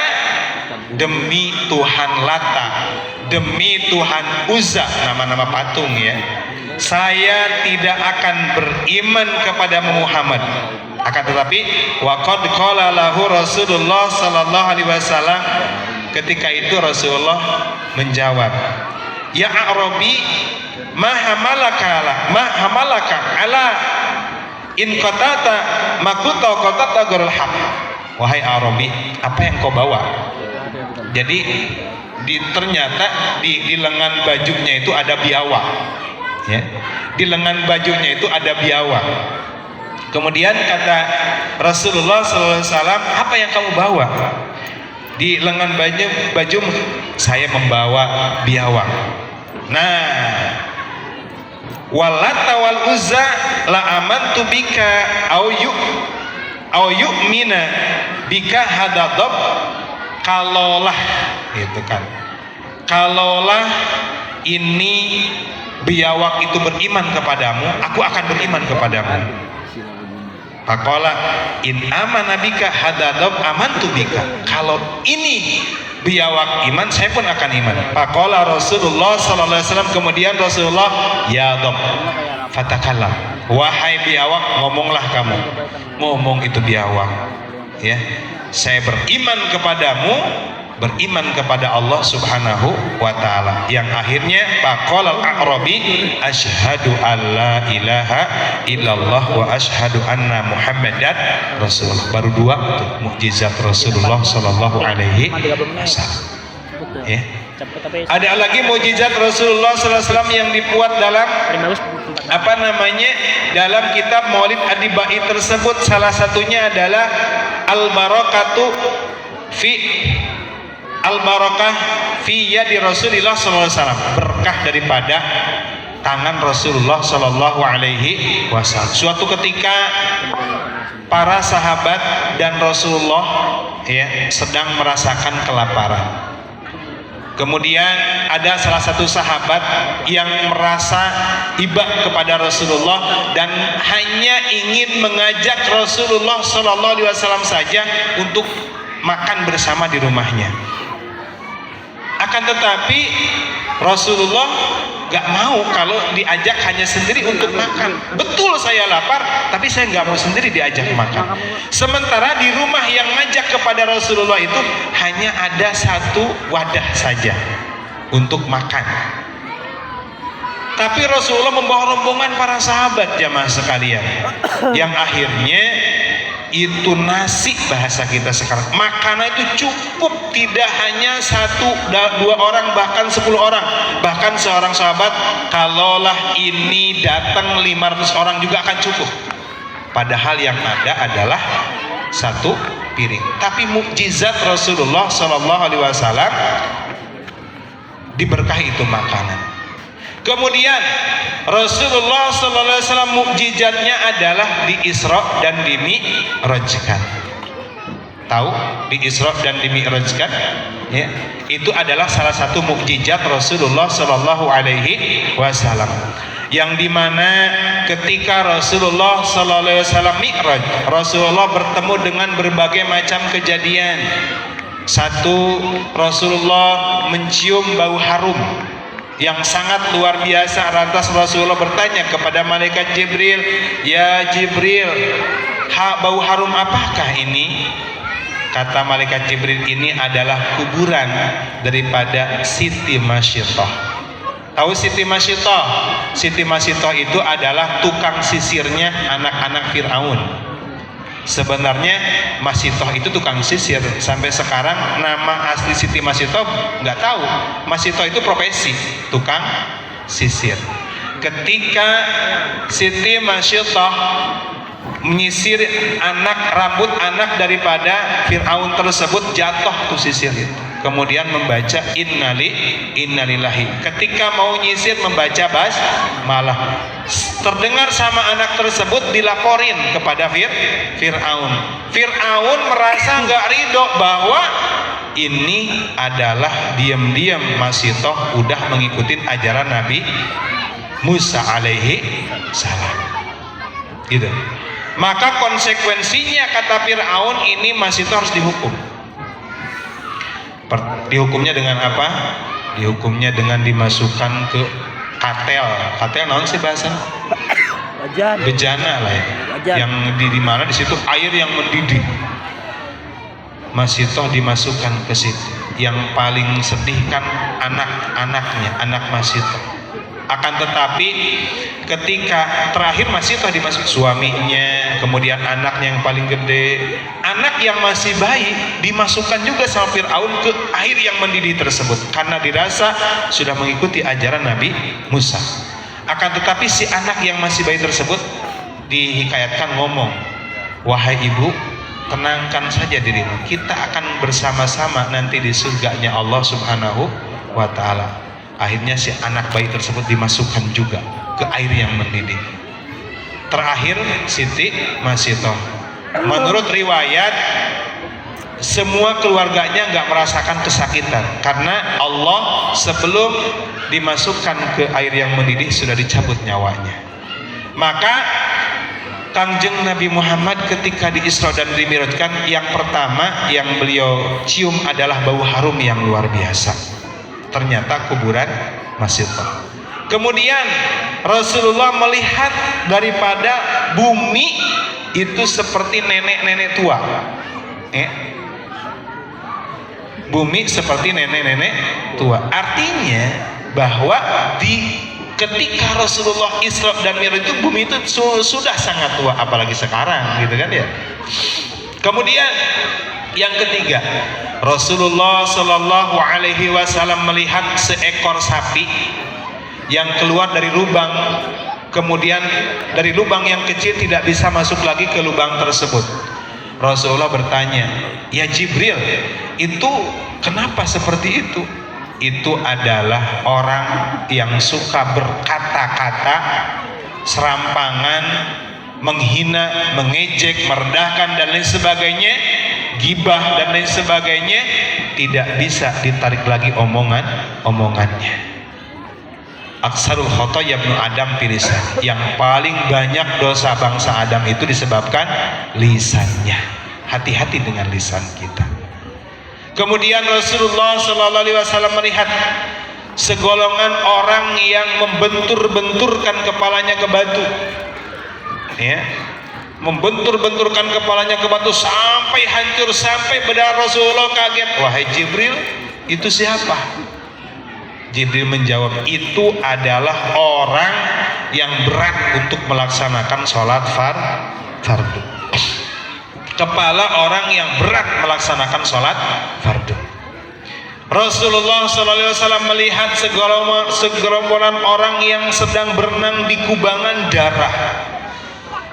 demi Tuhan Lata, demi Tuhan Uzza, nama-nama patung ya, saya tidak akan beriman kepada Muhammad. Akan tetapi waqad qala lahu Rasulullah sallallahu alaihi wasallam, ketika itu Rasulullah menjawab, ya Arabi, ma hamalaka ala in qatata makuta qatata ghairul haq. Wahai Arabi, apa yang kau bawa? Jadi ternyata di lengan bajunya itu ada biawak, ya. Di lengan bajunya itu ada biawak. Kemudian kata Rasulullah SAW, apa yang kamu bawa? Di lengan baju saya membawa biawak. Nah, Walata wal Uzza la amantu bika au yu'mina bika hadadab. Kalaulah gitu kan, kalaulah ini biawak itu beriman kepadamu, aku akan beriman kepadamu. Faqala in amana bika hadadab amantu bika. Kalau ini biawak iman, saya pun akan iman. Faqala Rasulullah sallallahu alaihi wasallam, kemudian Rasulullah, ya dhab fatakallam, wahai biawak, ngomonglah kamu. Ngomong itu biawak, ya, saya beriman kepadamu, beriman kepada Allah Subhanahu wa taala. Yang akhirnya faqala al-a'rabi asyhadu alla ilaha illallah wa asyhadu anna muhammadan rasulullah. Baru dua tuh mukjizat Rasulullah sallallahu alaihi wasallam. Ya. Ada lagi mukjizat Rasulullah sallallahu alaihi wasallam yang dibuat dalam apa namanya, dalam kitab Maulid Adibai tersebut. Salah satunya adalah al-barakatu fi al-barakah fi yadi Rasulullah sallallahu alaihi wasallam, berkah daripada tangan Rasulullah sallallahu alaihi wasallam. Suatu ketika para sahabat dan Rasulullah, ya, sedang merasakan kelaparan. Kemudian ada salah satu sahabat yang merasa iba kepada Rasulullah dan hanya ingin mengajak Rasulullah sallallahu alaihi wasallam saja untuk makan bersama di rumahnya. Akan tetapi Rasulullah gak mau kalau diajak hanya sendiri untuk makan. Betul saya lapar, tapi saya gak mau sendiri diajak makan. Sementara di rumah yang ngajak kepada Rasulullah itu hanya ada satu wadah saja untuk makan. Tapi Rasulullah membawa rombongan para sahabat, jamaah sekalian, yang akhirnya itu nasi, bahasa kita sekarang, makanan itu cukup, tidak hanya satu dua orang, bahkan 10 orang. Bahkan seorang sahabat, kalaulah ini datang 500 orang juga akan cukup, padahal yang ada adalah satu piring. Tapi mukjizat Rasulullah sallallahu alaihi wasallam, diberkahi itu makanan. Kemudian Rasulullah sallallahu alaihi wasallam mukjizatnya adalah di Isra dan di Mi'rajkan. Tahu di Isra dan di Mi'rajkan? Ya, itu adalah salah satu mukjizat Rasulullah sallallahu alaihi wasallam. Yang dimana ketika Rasulullah sallallahu alaihi wasallam Mi'raj, Rasulullah bertemu dengan berbagai macam kejadian. Satu, Rasulullah mencium bau harum yang sangat luar biasa. Lantas Rasulullah bertanya kepada malaikat Jibril, ya Jibril, bau harum apakah ini? Kata malaikat Jibril, ini adalah kuburan daripada Siti Masyitah. Tahu Siti Masyitah? Siti Masyitah itu adalah tukang sisirnya anak-anak Fir'aun. Sebenarnya Masyitah itu tukang sisir. Sampai sekarang nama asli Siti Masyitah nggak tahu. Masyitah itu profesi tukang sisir. Ketika Siti Masyitah menyisir rambut anak daripada Fir'aun tersebut, jatuh tuh sisir itu. Kemudian membaca innalillahi. Ketika mau nyisir membaca basmalah. Terdengar sama anak tersebut, dilaporin kepada Fir'aun. Fir'aun merasa nggak ridho bahwa ini adalah diam-diam Masyitah udah mengikuti ajaran Nabi Musa alaihi salam. Gitu. Maka konsekuensinya kata Fir'aun, ini Masyitah harus dihukum. Dihukumnya dengan apa? Dihukumnya dengan dimasukkan ke katel. Katel naon sih bahasa? Bejana lah ya. Yang di mana di situ air yang mendidih. Masyitah dimasukkan ke situ. Yang paling sedih kan anak-anaknya, anak Masyitah. Akan tetapi ketika terakhir Masyitah dimasuk suaminya, kemudian anaknya yang paling gede, anak yang masih bayi dimasukkan juga sama Fir'aun ke air yang mendidih tersebut karena dirasa sudah mengikuti ajaran Nabi Musa. Akan tetapi si anak yang masih bayi tersebut dihikayatkan ngomong, wahai ibu, tenangkan saja dirimu, kita akan bersama-sama nanti di surganya Allah Subhanahu wa ta'ala. Akhirnya si anak bayi tersebut dimasukkan juga ke air yang mendidih. Terakhir Siti Masyitah, menurut riwayat semua keluarganya nggak merasakan kesakitan karena Allah sebelum dimasukkan ke air yang mendidih sudah dicabut nyawanya. Maka Kangjeng Nabi Muhammad ketika di Isra dan Dimi'rajkan, yang pertama yang beliau cium adalah bau harum yang luar biasa. Ternyata kuburan masih penuh. Kemudian Rasulullah melihat daripada bumi itu seperti nenek-nenek tua. Bumi seperti nenek-nenek tua. Artinya bahwa ketika Rasulullah Isra dan Mi'raj itu bumi itu sudah sangat tua, apalagi sekarang gitu kan ya. Kemudian yang ketiga, Rasulullah Shallallahu Alaihi Wasallam melihat seekor sapi yang keluar dari lubang, kemudian dari lubang yang kecil tidak bisa masuk lagi ke lubang tersebut. Rasulullah bertanya, ya Jibril, itu kenapa seperti itu? Itu adalah orang yang suka berkata-kata serampangan, menghina, mengejek, merendahkan dan lain sebagainya, gibah dan lain sebagainya, tidak bisa ditarik lagi omongannya. Aksarul khotoya ibnu Adam bilisan, yang paling banyak dosa bangsa Adam itu disebabkan lisannya. Hati-hati dengan lisan kita. Kemudian Rasulullah Sallallahu Alaihi Wasallam melihat segolongan orang yang membentur-benturkan kepalanya ke batu, ya, membentur-benturkan kepalanya ke batu sampai hancur, sampai benar. Rasulullah kaget, wahai Jibril, itu siapa? Jibril menjawab, itu adalah orang yang berat untuk melaksanakan sholat fardu. Kepala orang yang berat melaksanakan sholat fardu. Rasulullah SAW melihat segerombolan orang yang sedang berenang di kubangan darah.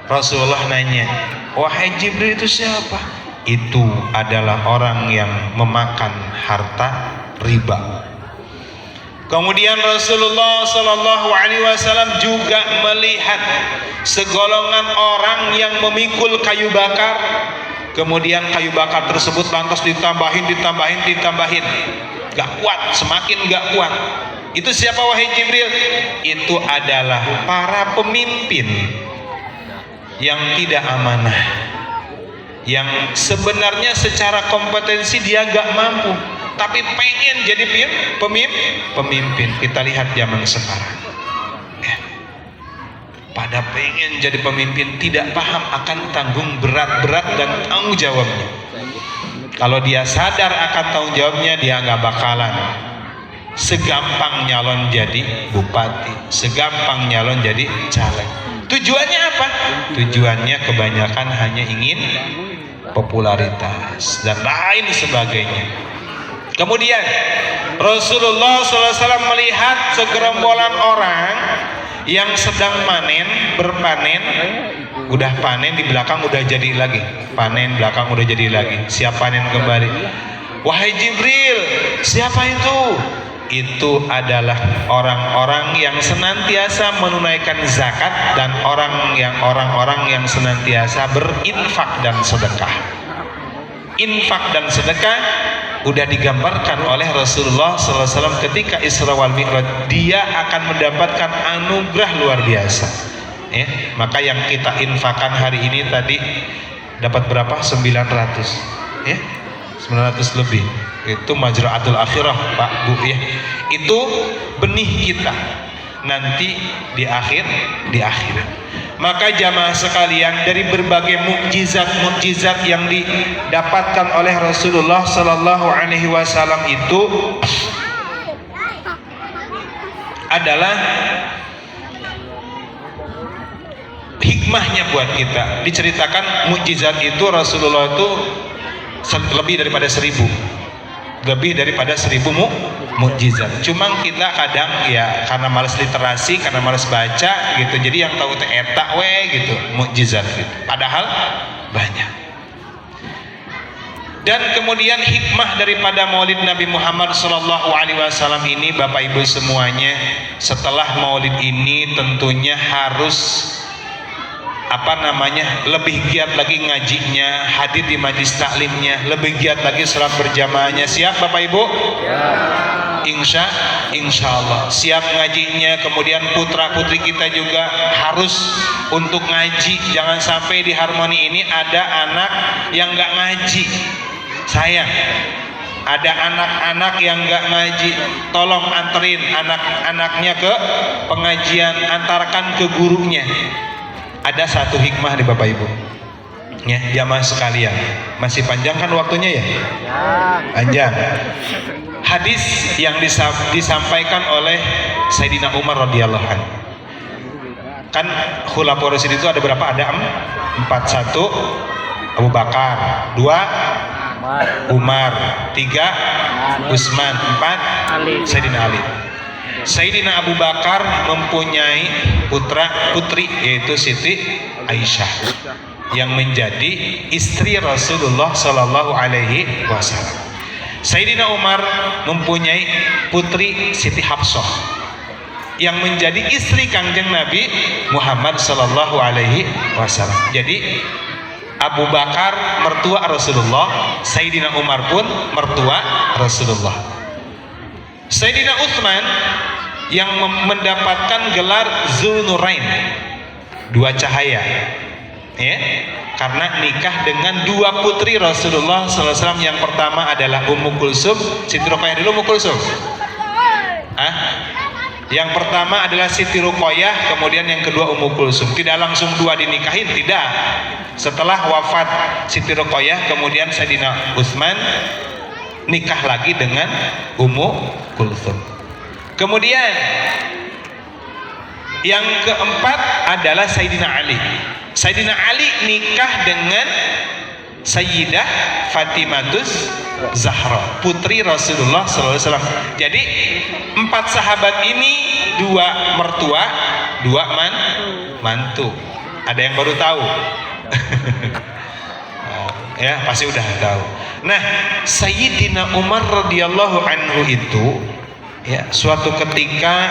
Rasulullah nanya, wahai Jibril, itu siapa? Itu adalah orang yang memakan harta riba. Kemudian Rasulullah Shallallahu Alaihi Wasallam juga melihat segolongan orang yang memikul kayu bakar, kemudian kayu bakar tersebut lantas ditambahin, gak kuat, semakin gak kuat. Itu siapa wahai Jibril? Itu adalah para pemimpin yang tidak amanah, yang sebenarnya secara kompetensi dia gak mampu, tapi pengen jadi pemimpin. Kita lihat zaman sekarang, pada pengen jadi pemimpin, tidak paham akan tanggung berat dan tanggung jawabnya. Kalau dia sadar akan tanggung jawabnya, dia nggak bakalan segampang nyalon jadi bupati, segampang nyalon jadi caleg. Tujuannya apa? Tujuannya kebanyakan hanya ingin popularitas dan lain sebagainya. Kemudian Rasulullah SAW melihat segerombolan orang yang sedang berpanen, udah panen di belakang udah jadi lagi, panen belakang udah jadi lagi, siap panen kembali. Wahai Jibril, siapa itu? Itu adalah orang-orang yang senantiasa menunaikan zakat dan orang-orang yang senantiasa berinfak dan sedekah. Infak dan sedekah udah digambarkan oleh Rasulullah SAW ketika Isra wal Mi'raj. Dia akan mendapatkan anugerah luar biasa, ya. Maka yang kita infakkan hari ini tadi dapat berapa? 900, ya, 900 lebih. Itu majra'atul akhirah, Pak Bu, ya. Itu benih kita nanti di akhirat. Maka jamaah sekalian, dari berbagai mukjizat yang didapatkan oleh Rasulullah Sallallahu Alaihi Wasallam itu adalah hikmahnya buat kita. Diceritakan mukjizat itu Rasulullah itu lebih daripada 1000 mukjizat. Cuma kita kadang ya karena malas literasi, karena malas baca gitu, jadi yang tahu teh eta gitu mukjizat gitu. Padahal banyak. Dan kemudian hikmah daripada Maulid Nabi Muhammad Sallallahu Alaihi Wasallam ini, Bapak Ibu semuanya, setelah Maulid ini tentunya harus lebih giat lagi ngajinya, hadir di majlis taklimnya, lebih giat lagi salat berjamaahnya. Siap Bapak Ibu? Ya. Insya Insya Allah siap ngajinya. Kemudian putra putri kita juga harus untuk ngaji. Jangan sampai di Harmoni ini ada anak yang nggak ngaji. Sayang, ada anak-anak yang nggak ngaji. Tolong anterin anak-anaknya ke pengajian, antarkan ke gurunya. Ada satu hikmah nih Bapak Ibu, ya jamaah sekalian. Masih panjang kan waktunya ya? Panjang. Hadis yang disampaikan oleh Sayyidina Umar radhiyallahu anhu. Kan Khulafaur Rasyidin itu ada berapa? Ada 4. 1 Abu Bakar, 2 Umar, 3 Utsman, 4 Sayyidina Ali. Sayyidina Abu Bakar mempunyai putra putri yaitu Siti Aisyah yang menjadi istri Rasulullah Sallallahu Alaihi Wasallam. Sayyidina Umar mempunyai putri Siti Hafsah yang menjadi istri Kangjeng Nabi Muhammad Sallallahu Alaihi Wasallam. Jadi Abu Bakar mertua Rasulullah, Sayyidina Umar pun mertua Rasulullah. Sayyidina Utsman yang mendapatkan gelar Zulnurain, 2 cahaya, ya, karena nikah dengan 2 putri Rasulullah SAW. Yang pertama adalah Ummu Kulsum. Siti Ruqayyah dulu, Ummu Kulsum. Yang pertama adalah Siti Ruqayyah, kemudian yang kedua Ummu Kulsum. Tidak langsung 2 dinikahin, tidak. Setelah wafat Siti Ruqayyah, kemudian Sayyidina Utsman nikah lagi dengan Ummu Kulsum. Kemudian yang keempat adalah Sayyidina Ali. Sayyidina Ali nikah dengan Sayyidah Fatimatus Zahra, putri Rasulullah SAW. Jadi 4 sahabat ini 2 mertua, 2 mantu. Ada yang baru tahu? Ya pasti udah tahu. Nah, Sayyidina Umar radhiyallahu anhu itu ya suatu ketika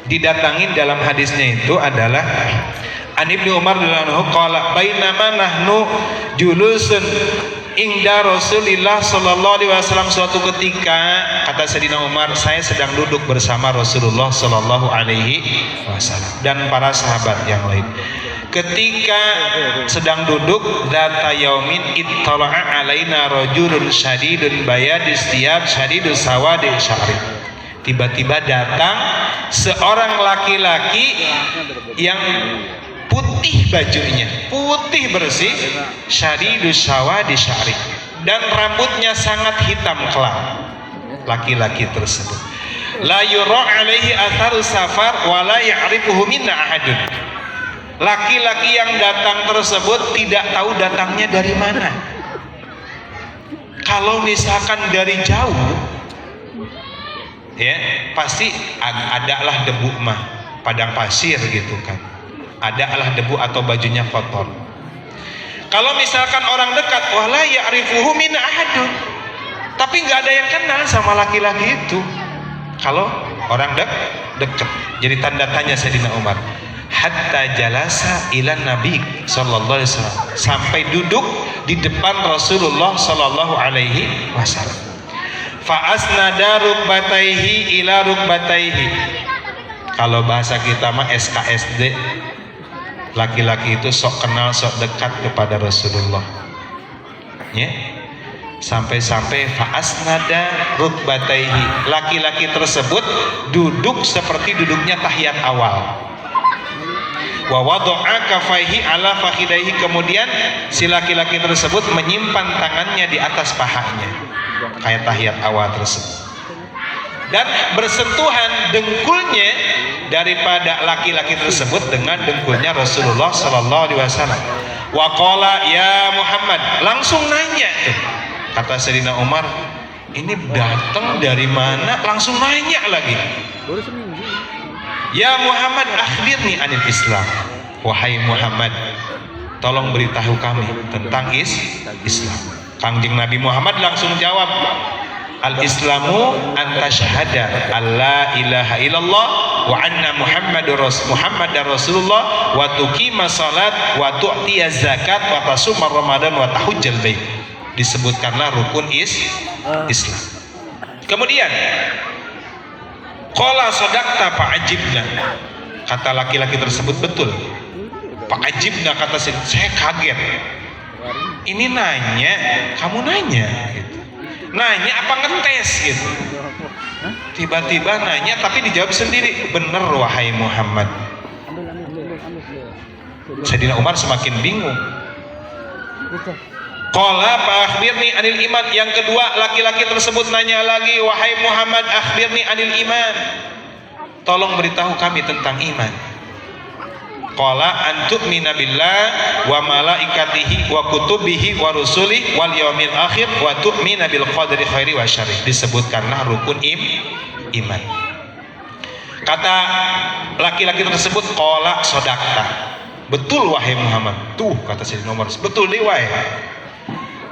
didatangin, dalam hadisnya itu adalah An Ibnu Umar radhiyallahu anhu qala bainama nahnu julusun inda Rasulillah sallallahu alaihi wasallam. Suatu ketika, kata Sayyidina Umar, saya sedang duduk bersama Rasulullah sallallahu alaihi wasallam dan para sahabat yang lain. Ketika sedang duduk, data yaumin ittala'a alaina rajulun syadidun bayadis thiyab syadidus sawadi sya'ri. Tiba-tiba datang seorang laki-laki yang putih bajunya, putih bersih, syadidus sawadi sya'ri, dan rambutnya sangat hitam kelam. Laki-laki tersebut la yura alaihi atharu safar wa la ya'rifuhu minna ahadun. Laki-laki yang datang tersebut tidak tahu datangnya dari mana. Kalau misalkan dari jauh, ya pasti adalah debu mah, padang pasir gitu kan. Adalah debu atau bajunya kotor. Kalau misalkan orang dekat, wala ya'rifuhu min ahadun, tapi nggak ada yang kenal sama laki-laki itu. Kalau orang dekat, jadi tanda tanya Sayyidina Umar. Hatta jalasa ila Nabi sallallahu alaihi wasallam, sampai duduk di depan Rasulullah sallallahu alaihi wasallam. Fa asnada rukbataihi ila rukbataihi. Kalau bahasa kita mah SKSD, laki-laki itu sok kenal, sok dekat kepada Rasulullah. Ya. Sampai-sampai fa asnada rukbataihi. Laki-laki tersebut duduk seperti duduknya tahiyat awal. Wa wada'a kafaihi ala fakhidaihi. Kemudian si laki-laki tersebut menyimpan tangannya di atas pahanya kayak tahiyat awal tersebut, dan bersentuhan dengkulnya daripada laki-laki tersebut dengan dengkulnya Rasulullah sallallahu alaihi wasallam. Wa qala ya Muhammad, langsung nanya tuh. Kata Sayyidina Umar, ini datang dari mana langsung nanya lagi. Ya Muhammad, akhbirni anil Islam. Wahai Muhammad, tolong beritahu kami tentang Islam. Kangjeng Nabi Muhammad langsung jawab, al-Islamu anta syahada alla ilaha illallah wa anna Muhammadar Rasulullah wa tuqima salat wa tu'tiya zakat wa tasuma Ramadan wa tahujjal bait. Disebutkanlah rukun Islam. Kemudian Qala sadaqta fa'ajibna. Kata laki-laki tersebut, betul. Fa'ajibna, kata saya kaget. Ini nanya, kamu nanya gitu. Nanya apa ngetes gitu. Tiba-tiba nanya tapi dijawab sendiri. Bener wahai Muhammad. Sayyidina Umar semakin bingung. Qala fa akhbirni anil iman. Yang kedua, laki-laki tersebut nanya lagi, wahai Muhammad, akhbirni anil iman. Tolong beritahu kami tentang iman. Qala an tu'mina billah wa malaikatihi wa kutubihi wa rusulihi wal yaumil akhir wa tu'mina bil qadri khairi wa syarri. Disebutkanlah rukun iman. Kata laki-laki tersebut, qala sadaqta. Betul wahai Muhammad. Tuh kata Sayyidina Umar, betul nih wahai.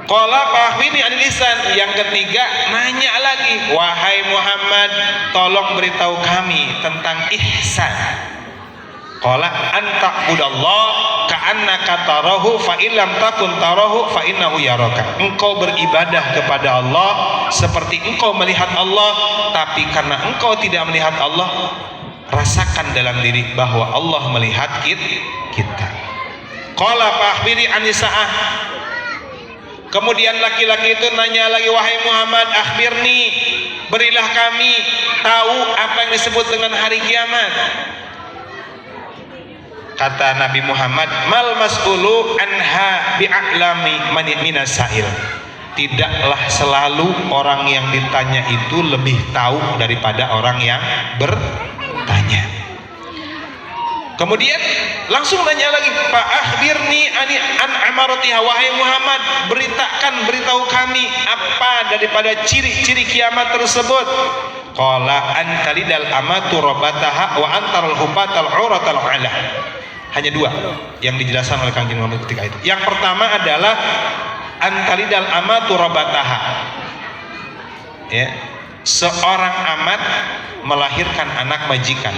Qala fahmini anil ihsan. Yang ketiga nanya lagi, wahai Muhammad, tolong beritahu kami tentang ihsan. Qala anta budallah ka'annaka tarahu fa illam takun tarahu fa innahu yaraka. Engkau beribadah kepada Allah seperti engkau melihat Allah, tapi karena engkau tidak melihat Allah, rasakan dalam diri bahwa Allah melihat kita. Qala fahmini anisa'ah. Kemudian laki-laki itu nanya lagi, wahai Muhammad, akhbirni, berilah kami tahu apa yang disebut dengan hari kiamat. Kata Nabi Muhammad, mal mas'ulu anha bi'a'lami minas sa'il. Tidaklah selalu orang yang ditanya itu lebih tahu daripada orang yang bertanya. Kemudian langsung nanya lagi, fa akhbirni an amaratiha, wahai Muhammad, beritahu kami apa daripada ciri-ciri kiamat tersebut. Qala antalidal amatu rabbataha wa antaral hubatal uratal ala. Hanya dua yang dijelaskan oleh Kanjeng Nabi ketika itu. Yang pertama adalah antalidal amatu rabbataha. Ya, seorang amat melahirkan anak majikan.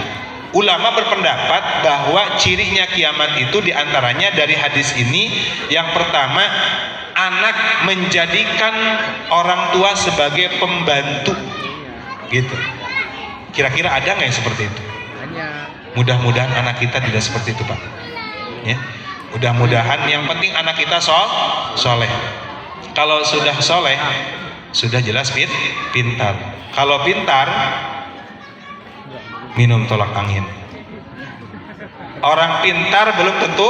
Ulama berpendapat bahwa cirinya kiamat itu diantaranya dari hadis ini, yang pertama, anak menjadikan orang tua sebagai pembantu, gitu. Kira-kira ada nggak yang seperti itu? Mudah-mudahan anak kita tidak seperti itu, Pak. Ya, mudah-mudahan yang penting anak kita soleh. Kalau sudah soleh, sudah jelas pintar. Kalau pintar, minum tolak angin. Orang pintar belum tentu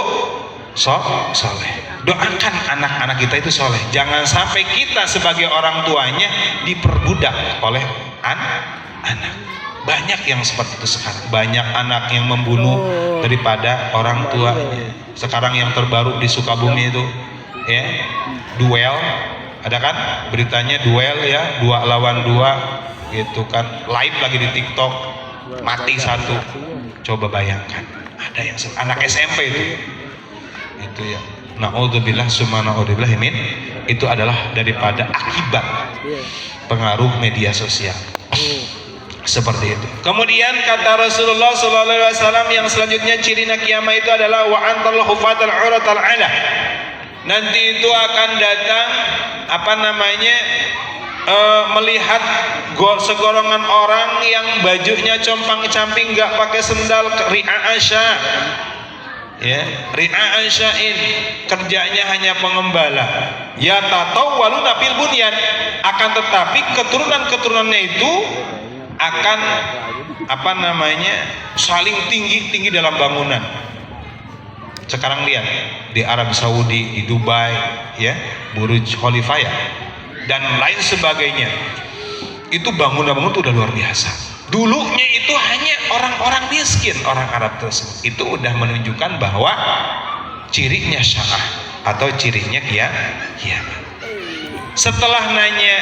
soleh. Doakan anak-anak kita itu soleh. Jangan sampai kita sebagai orang tuanya diperbudak oleh anak. Banyak yang seperti itu sekarang. Banyak anak yang membunuh daripada orang tuanya. Sekarang yang terbaru di Sukabumi itu, ya, duel. Ada kan beritanya, duel ya, 2 lawan 2 gitu kan, live lagi di TikTok, mati satu. Coba bayangkan, ada yang anak SMP itu ya, naudzubillah summa naudzubillah min, itu adalah daripada akibat pengaruh media sosial. Seperti itu. Kemudian kata Rasulullah SAW yang selanjutnya, cirinya kiamat itu adalah wa antal hufatal uratal ala. Nanti itu akan datang melihat segolongan orang yang bajunya compang-camping, nggak pakai sendal, ri'a'asya. Ya, ri'a'asyain, kerjanya hanya pengembala. Ya tatawwaluna fil bunyan, akan tetapi keturunannya itu akan saling tinggi dalam bangunan. Sekarang lihat di Arab Saudi, di Dubai, ya, Burj Khalifa ya, dan lain sebagainya. Itu bangunan-bangunan itu udah luar biasa. Dulunya itu hanya orang-orang miskin, orang Arab tersebut. Itu udah menunjukkan bahwa cirinya syarah atau cirinya kiamat. Setelah nanya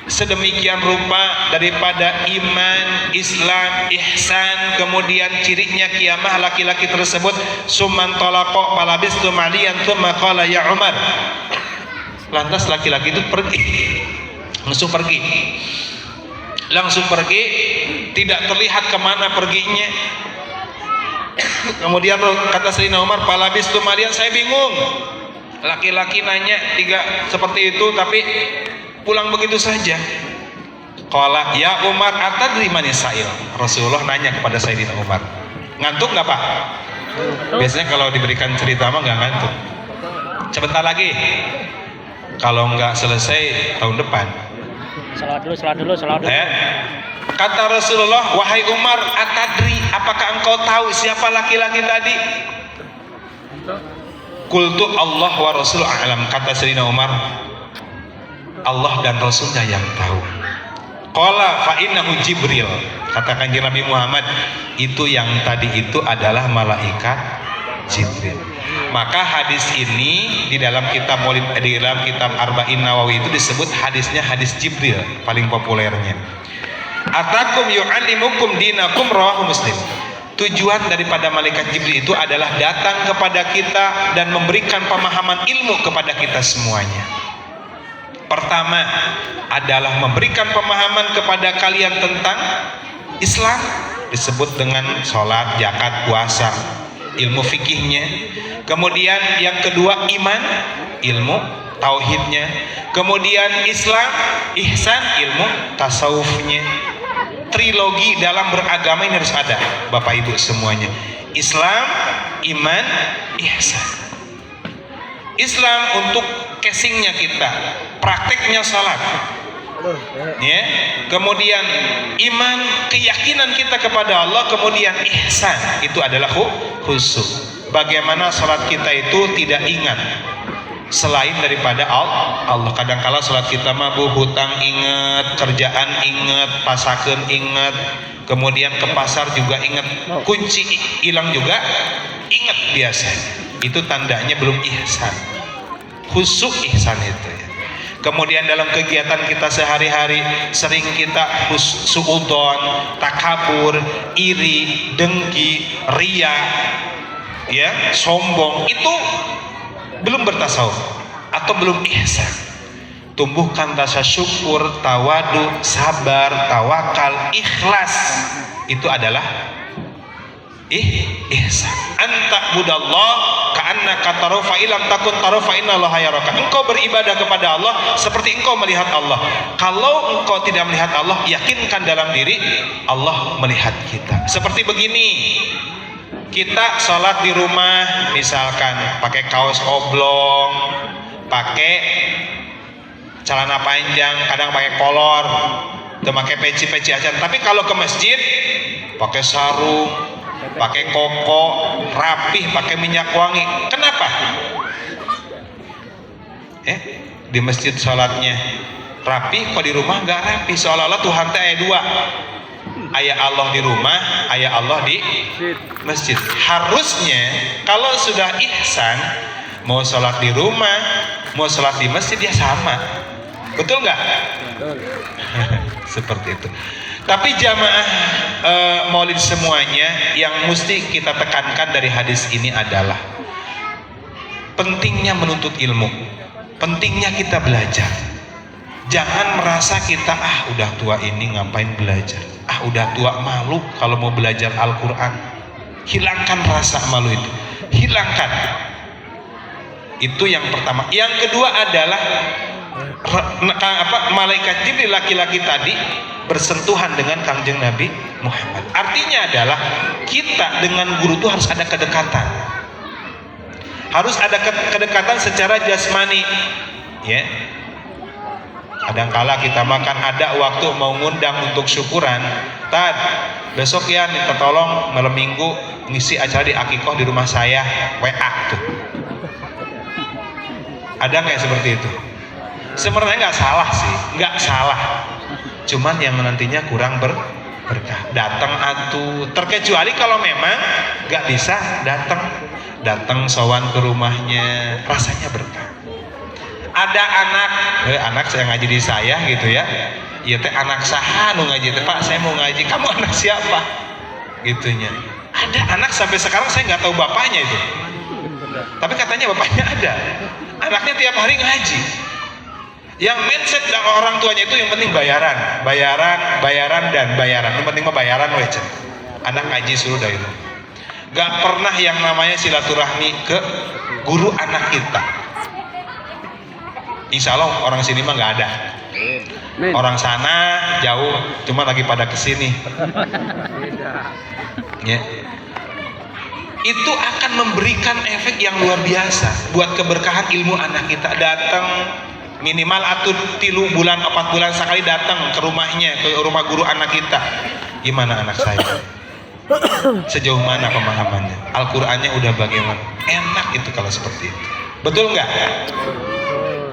sedemikian rupa daripada iman, Islam, ihsan, kemudian cirinya kiamah laki-laki tersebut, summan talaqo falabistu maliyan tsumma qala ya Umar. Lantas laki-laki itu langsung pergi, tidak terlihat kemana perginya. Kemudian kata Sayyidina Umar, falabistu maliyan, saya bingung. Laki-laki nanya 3 seperti itu tapi pulang begitu saja. Qala ya Umar atadri man sa'il. Rasulullah nanya kepada Sayyidina Umar. Ngantuk nggak Pak? Biasanya kalau diberikan cerita mah nggak ngantuk. Sebentar lagi. Kalau nggak selesai tahun depan. Salat dulu. Kata Rasulullah, wahai Umar, atadri, apakah engkau tahu siapa laki-laki tadi? Qultu Allah wa Rasul a'lam. Kata Sayyidina Umar, Allah dan Rasulnya yang tahu. Qala fa innahu Jibril. Kata Kanjeng Nabi Muhammad, itu yang tadi itu adalah malaikat Jibril. Maka hadis ini di dalam kitab Maulid, di dalam kitab Arba'in Nawawi itu disebut hadisnya hadis Jibril, paling populernya. Atakum yu'allimukum dinakum, rawahu Muslim. Tujuan daripada malaikat Jibril itu adalah datang kepada kita dan memberikan pemahaman ilmu kepada kita semuanya. Pertama adalah memberikan pemahaman kepada kalian tentang Islam, disebut dengan sholat, zakat, puasa, ilmu fikihnya. Kemudian yang kedua iman, ilmu tauhidnya. Kemudian Islam, ihsan, ilmu tasawufnya. Trilogi dalam beragama ini harus ada, Bapak Ibu semuanya. Islam, iman, ihsan. Islam untuk casingnya kita, prakteknya salat, ya. Kemudian iman, keyakinan kita kepada Allah. Kemudian ihsan, itu adalah khusyuk. Bagaimana salat kita itu tidak ingat selain daripada Allah. Kadang-kala salat kita mah hutang ingat, kerjaan ingat, pasakeun ingat, kemudian ke pasar juga ingat, kunci hilang juga ingat biasa. Itu tandanya belum ihsan. Khusyuk ihsan itu ya. Kemudian dalam kegiatan kita sehari-hari sering kita suudzon, takabur, iri, dengki, ria, ya, sombong, itu belum bertasawuf atau belum ihsan. Tumbuhkan rasa syukur, tawadu, sabar, tawakal, ikhlas. Itu adalah ihsan. Anta budallah ka'annaka tarahu fa illam takun tarahu fa innallaha yaraka. Engkau beribadah kepada Allah seperti engkau melihat Allah. Kalau engkau tidak melihat Allah, yakinkan dalam diri Allah melihat kita. Seperti begini, kita sholat di rumah misalkan pakai kaos oblong, pakai celana panjang, kadang pakai kolor, atau pakai peci-peci aja. Tapi kalau ke masjid pakai sarung, pakai koko, rapih, pakai minyak wangi. Kenapa? Di masjid sholatnya rapih, kok di rumah nggak rapih? Seolah-olah Tuhan teh aya dua. Aya Allah di rumah, aya Allah di masjid. Harusnya kalau sudah ihsan, mau sholat di rumah, mau sholat di masjid ya sama. Betul nggak? Seperti itu. Tapi jamaah maulid semuanya, yang mesti kita tekankan dari hadis ini adalah pentingnya menuntut ilmu, pentingnya kita belajar. Jangan merasa kita udah tua ini ngapain belajar, udah tua malu kalau mau belajar Al-Quran. Hilangkan rasa malu itu, hilangkan. Itu yang pertama. Yang kedua adalah malaikat Jibril laki-laki tadi bersentuhan dengan Kangjeng Nabi Muhammad. Artinya adalah kita dengan guru itu harus ada kedekatan, harus ada kedekatan secara jasmani, ya. Kadangkala kita makan ada waktu mau ngundang untuk syukuran, Tad, besok ya minta tolong malam minggu ngisi acara di akikoh di rumah saya, WA tuh. Ada nggak seperti itu? Sebenarnya nggak salah sih, nggak salah. Cuman yang nantinya kurang berkah. Datang atuh, terkecuali kalau memang nggak bisa datang sowan ke rumahnya, rasanya berkah. Ada anak saya ngaji di saya gitu ya, iya teh anak saha nu ngaji teh, Pak saya mau ngaji, kamu anak siapa gitunya. Ada anak sampai sekarang saya nggak tahu bapaknya itu, tapi katanya bapaknya ada, anaknya tiap hari ngaji. Yang mindset orang tuanya itu yang penting bayaran dan bayaran, yang penting mah bayaran wecen. Anak ngaji suruh dari itu, nggak pernah yang namanya silaturahmi ke guru anak kita. Insya Allah orang sini mah nggak ada. Orang sana jauh, cuma lagi pada kesini. Ya. Itu akan memberikan efek yang luar biasa buat keberkahan ilmu anak kita. Datang minimal atau 3 bulan 4 bulan sekali datang ke rumahnya, ke rumah guru anak kita. Gimana anak saya? Sejauh mana pemahamannya? Al-Qur'annya udah bagaimana? Enak itu kalau seperti itu. Betul nggak?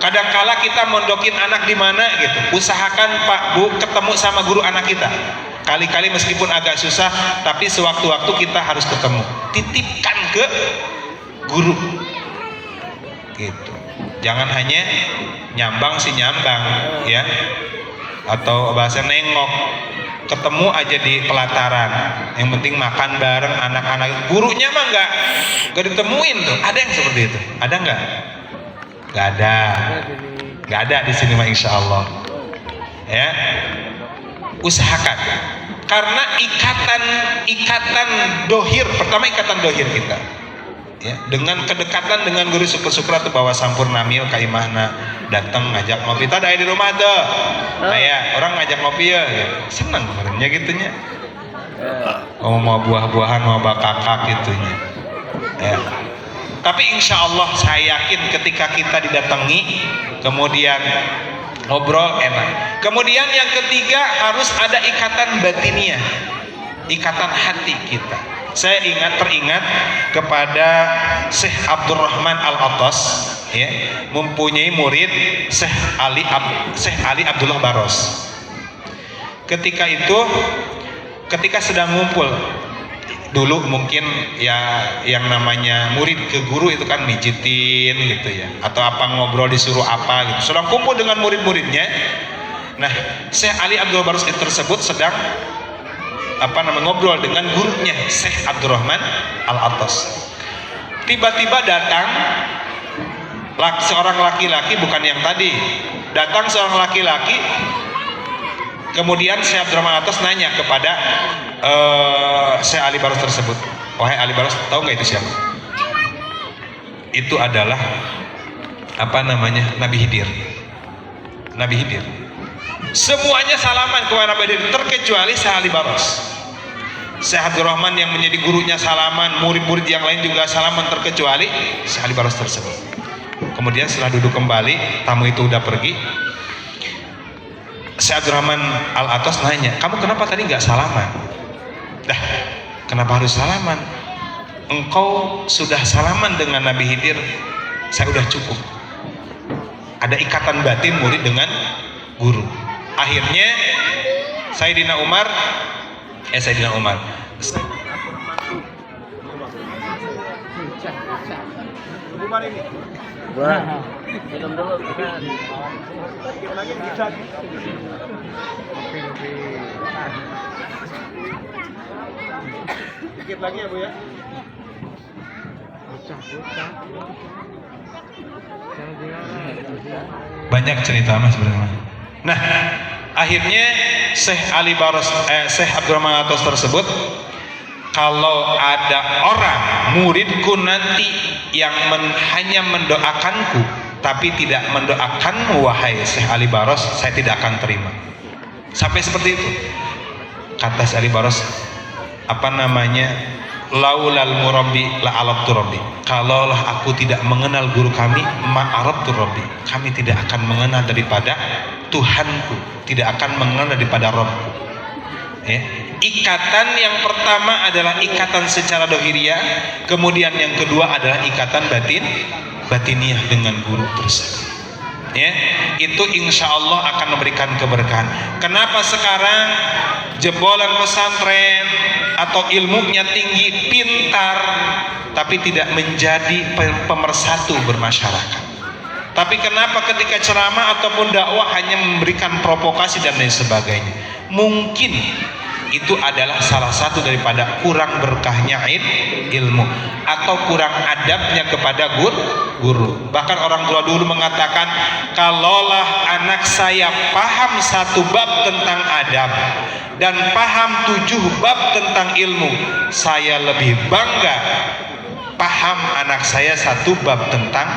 Kadangkala kita mondokin anak di mana gitu. Usahakan Pak Bu ketemu sama guru anak kita. Kali-kali meskipun agak susah, tapi sewaktu-waktu kita harus ketemu. Titipkan ke guru. Gitu. Jangan hanya nyambang si nyambang, ya. Atau bahasa nengok. Ketemu aja di pelataran. Yang penting makan bareng anak-anak. Gurunya mah nggak ditemuin tuh. Ada yang seperti itu? Ada nggak? Nggak ada. Nggak ada di sini mah insya Allah. Ya. Usahakan. Karena ikatan dohir. Pertama ikatan dohir kita. Ya, dengan kedekatan dengan guru syukur-syukur atau bawa sampur namil kaimahna datang ngajak ngopi tadi di rumah tuh kayak orang ngajak ngopi ya senang kemarinnya gitunya mau buah-buahan mau bakakak gitunya ya. Tapi insya Allah saya yakin ketika kita didatangi kemudian ngobrol enak. Kemudian yang ketiga harus ada ikatan batiniah, ikatan hati kita. Saya teringat kepada Syekh Abdurrahman Al-Attas, ya, mempunyai murid Syekh Ali Abdullah Baros. Ketika sedang ngumpul, dulu mungkin ya yang namanya murid ke guru itu kan mijitin gitu ya, atau apa ngobrol disuruh apa gitu. Sedang kumpul dengan murid-muridnya. Nah, Syekh Ali Abdullah Baros tersebut sedang ngobrol dengan gurunya Syekh Abdurrahman Al-Attas. Tiba-tiba datang seorang laki-laki, bukan yang tadi. Datang seorang laki-laki. Kemudian Syekh Abdurrahman Al-Attas nanya kepada Syekh Ali Baros tersebut, wahai Ali Baros, tahu nggak itu siapa? Itu adalah Nabi Khidir. Nabi Khidir. Semuanya salaman kepada Nabi Khidir terkecuali Syekh Ali Baros. Syekh Abdurrahman yang menjadi gurunya salaman, murid-murid yang lain juga salaman terkecuali Syekh Ali Baros tersebut. Kemudian setelah duduk kembali, tamu itu udah pergi. Syekh Abdurrahman Al-Attas nanya, kamu kenapa tadi nggak salaman? Dah, kenapa harus salaman? Engkau sudah salaman dengan Nabi Khidir, saya udah cukup. Ada ikatan batin murid dengan guru. Akhirnya Sayyidina Umar Dikit lagi ya Bu ya. Banyak cerita mas sebenarnya. Nah, akhirnya Syekh Abdurrahman Al-Attas tersebut, kalau ada orang muridku nanti yang hanya mendoakanku tapi tidak mendoakanmu wahai Syekh Ali Baros, saya tidak akan terima. Sampai seperti itu. Kata Syekh Ali Baros, laulal murabbi la alabtu rabbi. Kalaulah aku tidak mengenal guru kami, ma'arabtu rabbi. Kami tidak akan mengenal daripada Tuhanku, tidak akan mengenal daripada Rabbku. Ya. Ikatan yang pertama adalah ikatan secara dohiriyah, kemudian yang kedua adalah ikatan batiniah dengan guru tersebut. Ya, itu insya Allah akan memberikan keberkahan. Kenapa sekarang jebolan pesantren atau ilmunya tinggi, pintar, tapi tidak menjadi pemersatu bermasyarakat? Tapi kenapa ketika ceramah ataupun dakwah hanya memberikan provokasi dan lain sebagainya? Mungkin itu adalah salah satu daripada kurang berkahnya ilmu atau kurang adabnya kepada guru. Bahkan orang tua dulu mengatakan, kalaulah anak saya paham 1 bab tentang adab dan paham 7 bab tentang ilmu, saya lebih bangga paham anak saya 1 bab tentang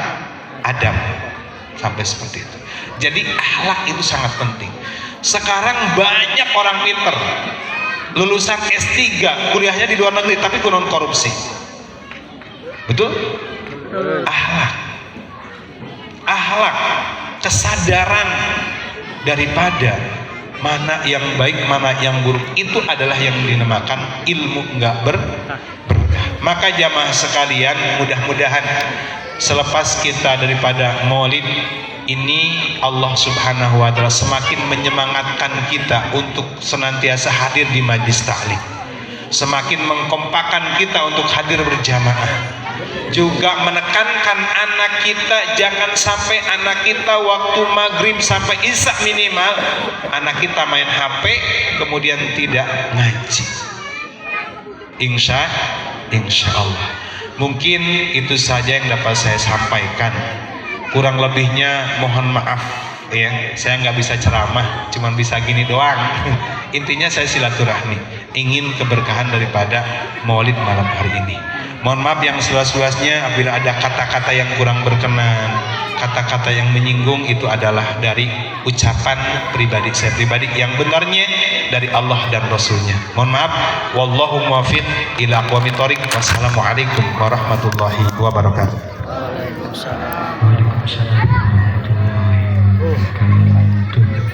adab. Sampai seperti itu. Jadi akhlak itu sangat penting. Sekarang banyak orang pinter lulusan S3 kuliahnya di luar negeri tapi non korupsi. Betul? Akhlak, akhlak, kesadaran daripada mana yang baik, mana yang buruk, itu adalah yang dinamakan ilmu nggak berkah. Maka jamaah sekalian, mudah-mudahan selepas kita daripada maulid ini, Allah Subhanahu wa Ta'ala semakin menyemangatkan kita untuk senantiasa hadir di majlis ta'lim, semakin mengkompakan kita untuk hadir berjamaah, juga menekankan anak kita jangan sampai anak kita waktu maghrib sampai isya minimal anak kita main HP kemudian tidak ngaji. Insya Allah mungkin itu saja yang dapat saya sampaikan, kurang lebihnya mohon maaf ya, saya nggak bisa ceramah, cuman bisa gini doang. Intinya saya silaturahmi, ingin keberkahan daripada maulid malam hari ini. Mohon maaf yang seluas-luasnya apabila ada kata-kata yang kurang berkenan, kata-kata yang menyinggung, itu adalah dari ucapan pribadi saya pribadi, yang benarnya dari Allah dan Rasulnya. Mohon maaf. Wallahu muwaffiq ila aqwamit thoriq. Wassalamualaikum warahmatullahi wabarakatuh. Waalaikumsalam. Waalaikumsalam.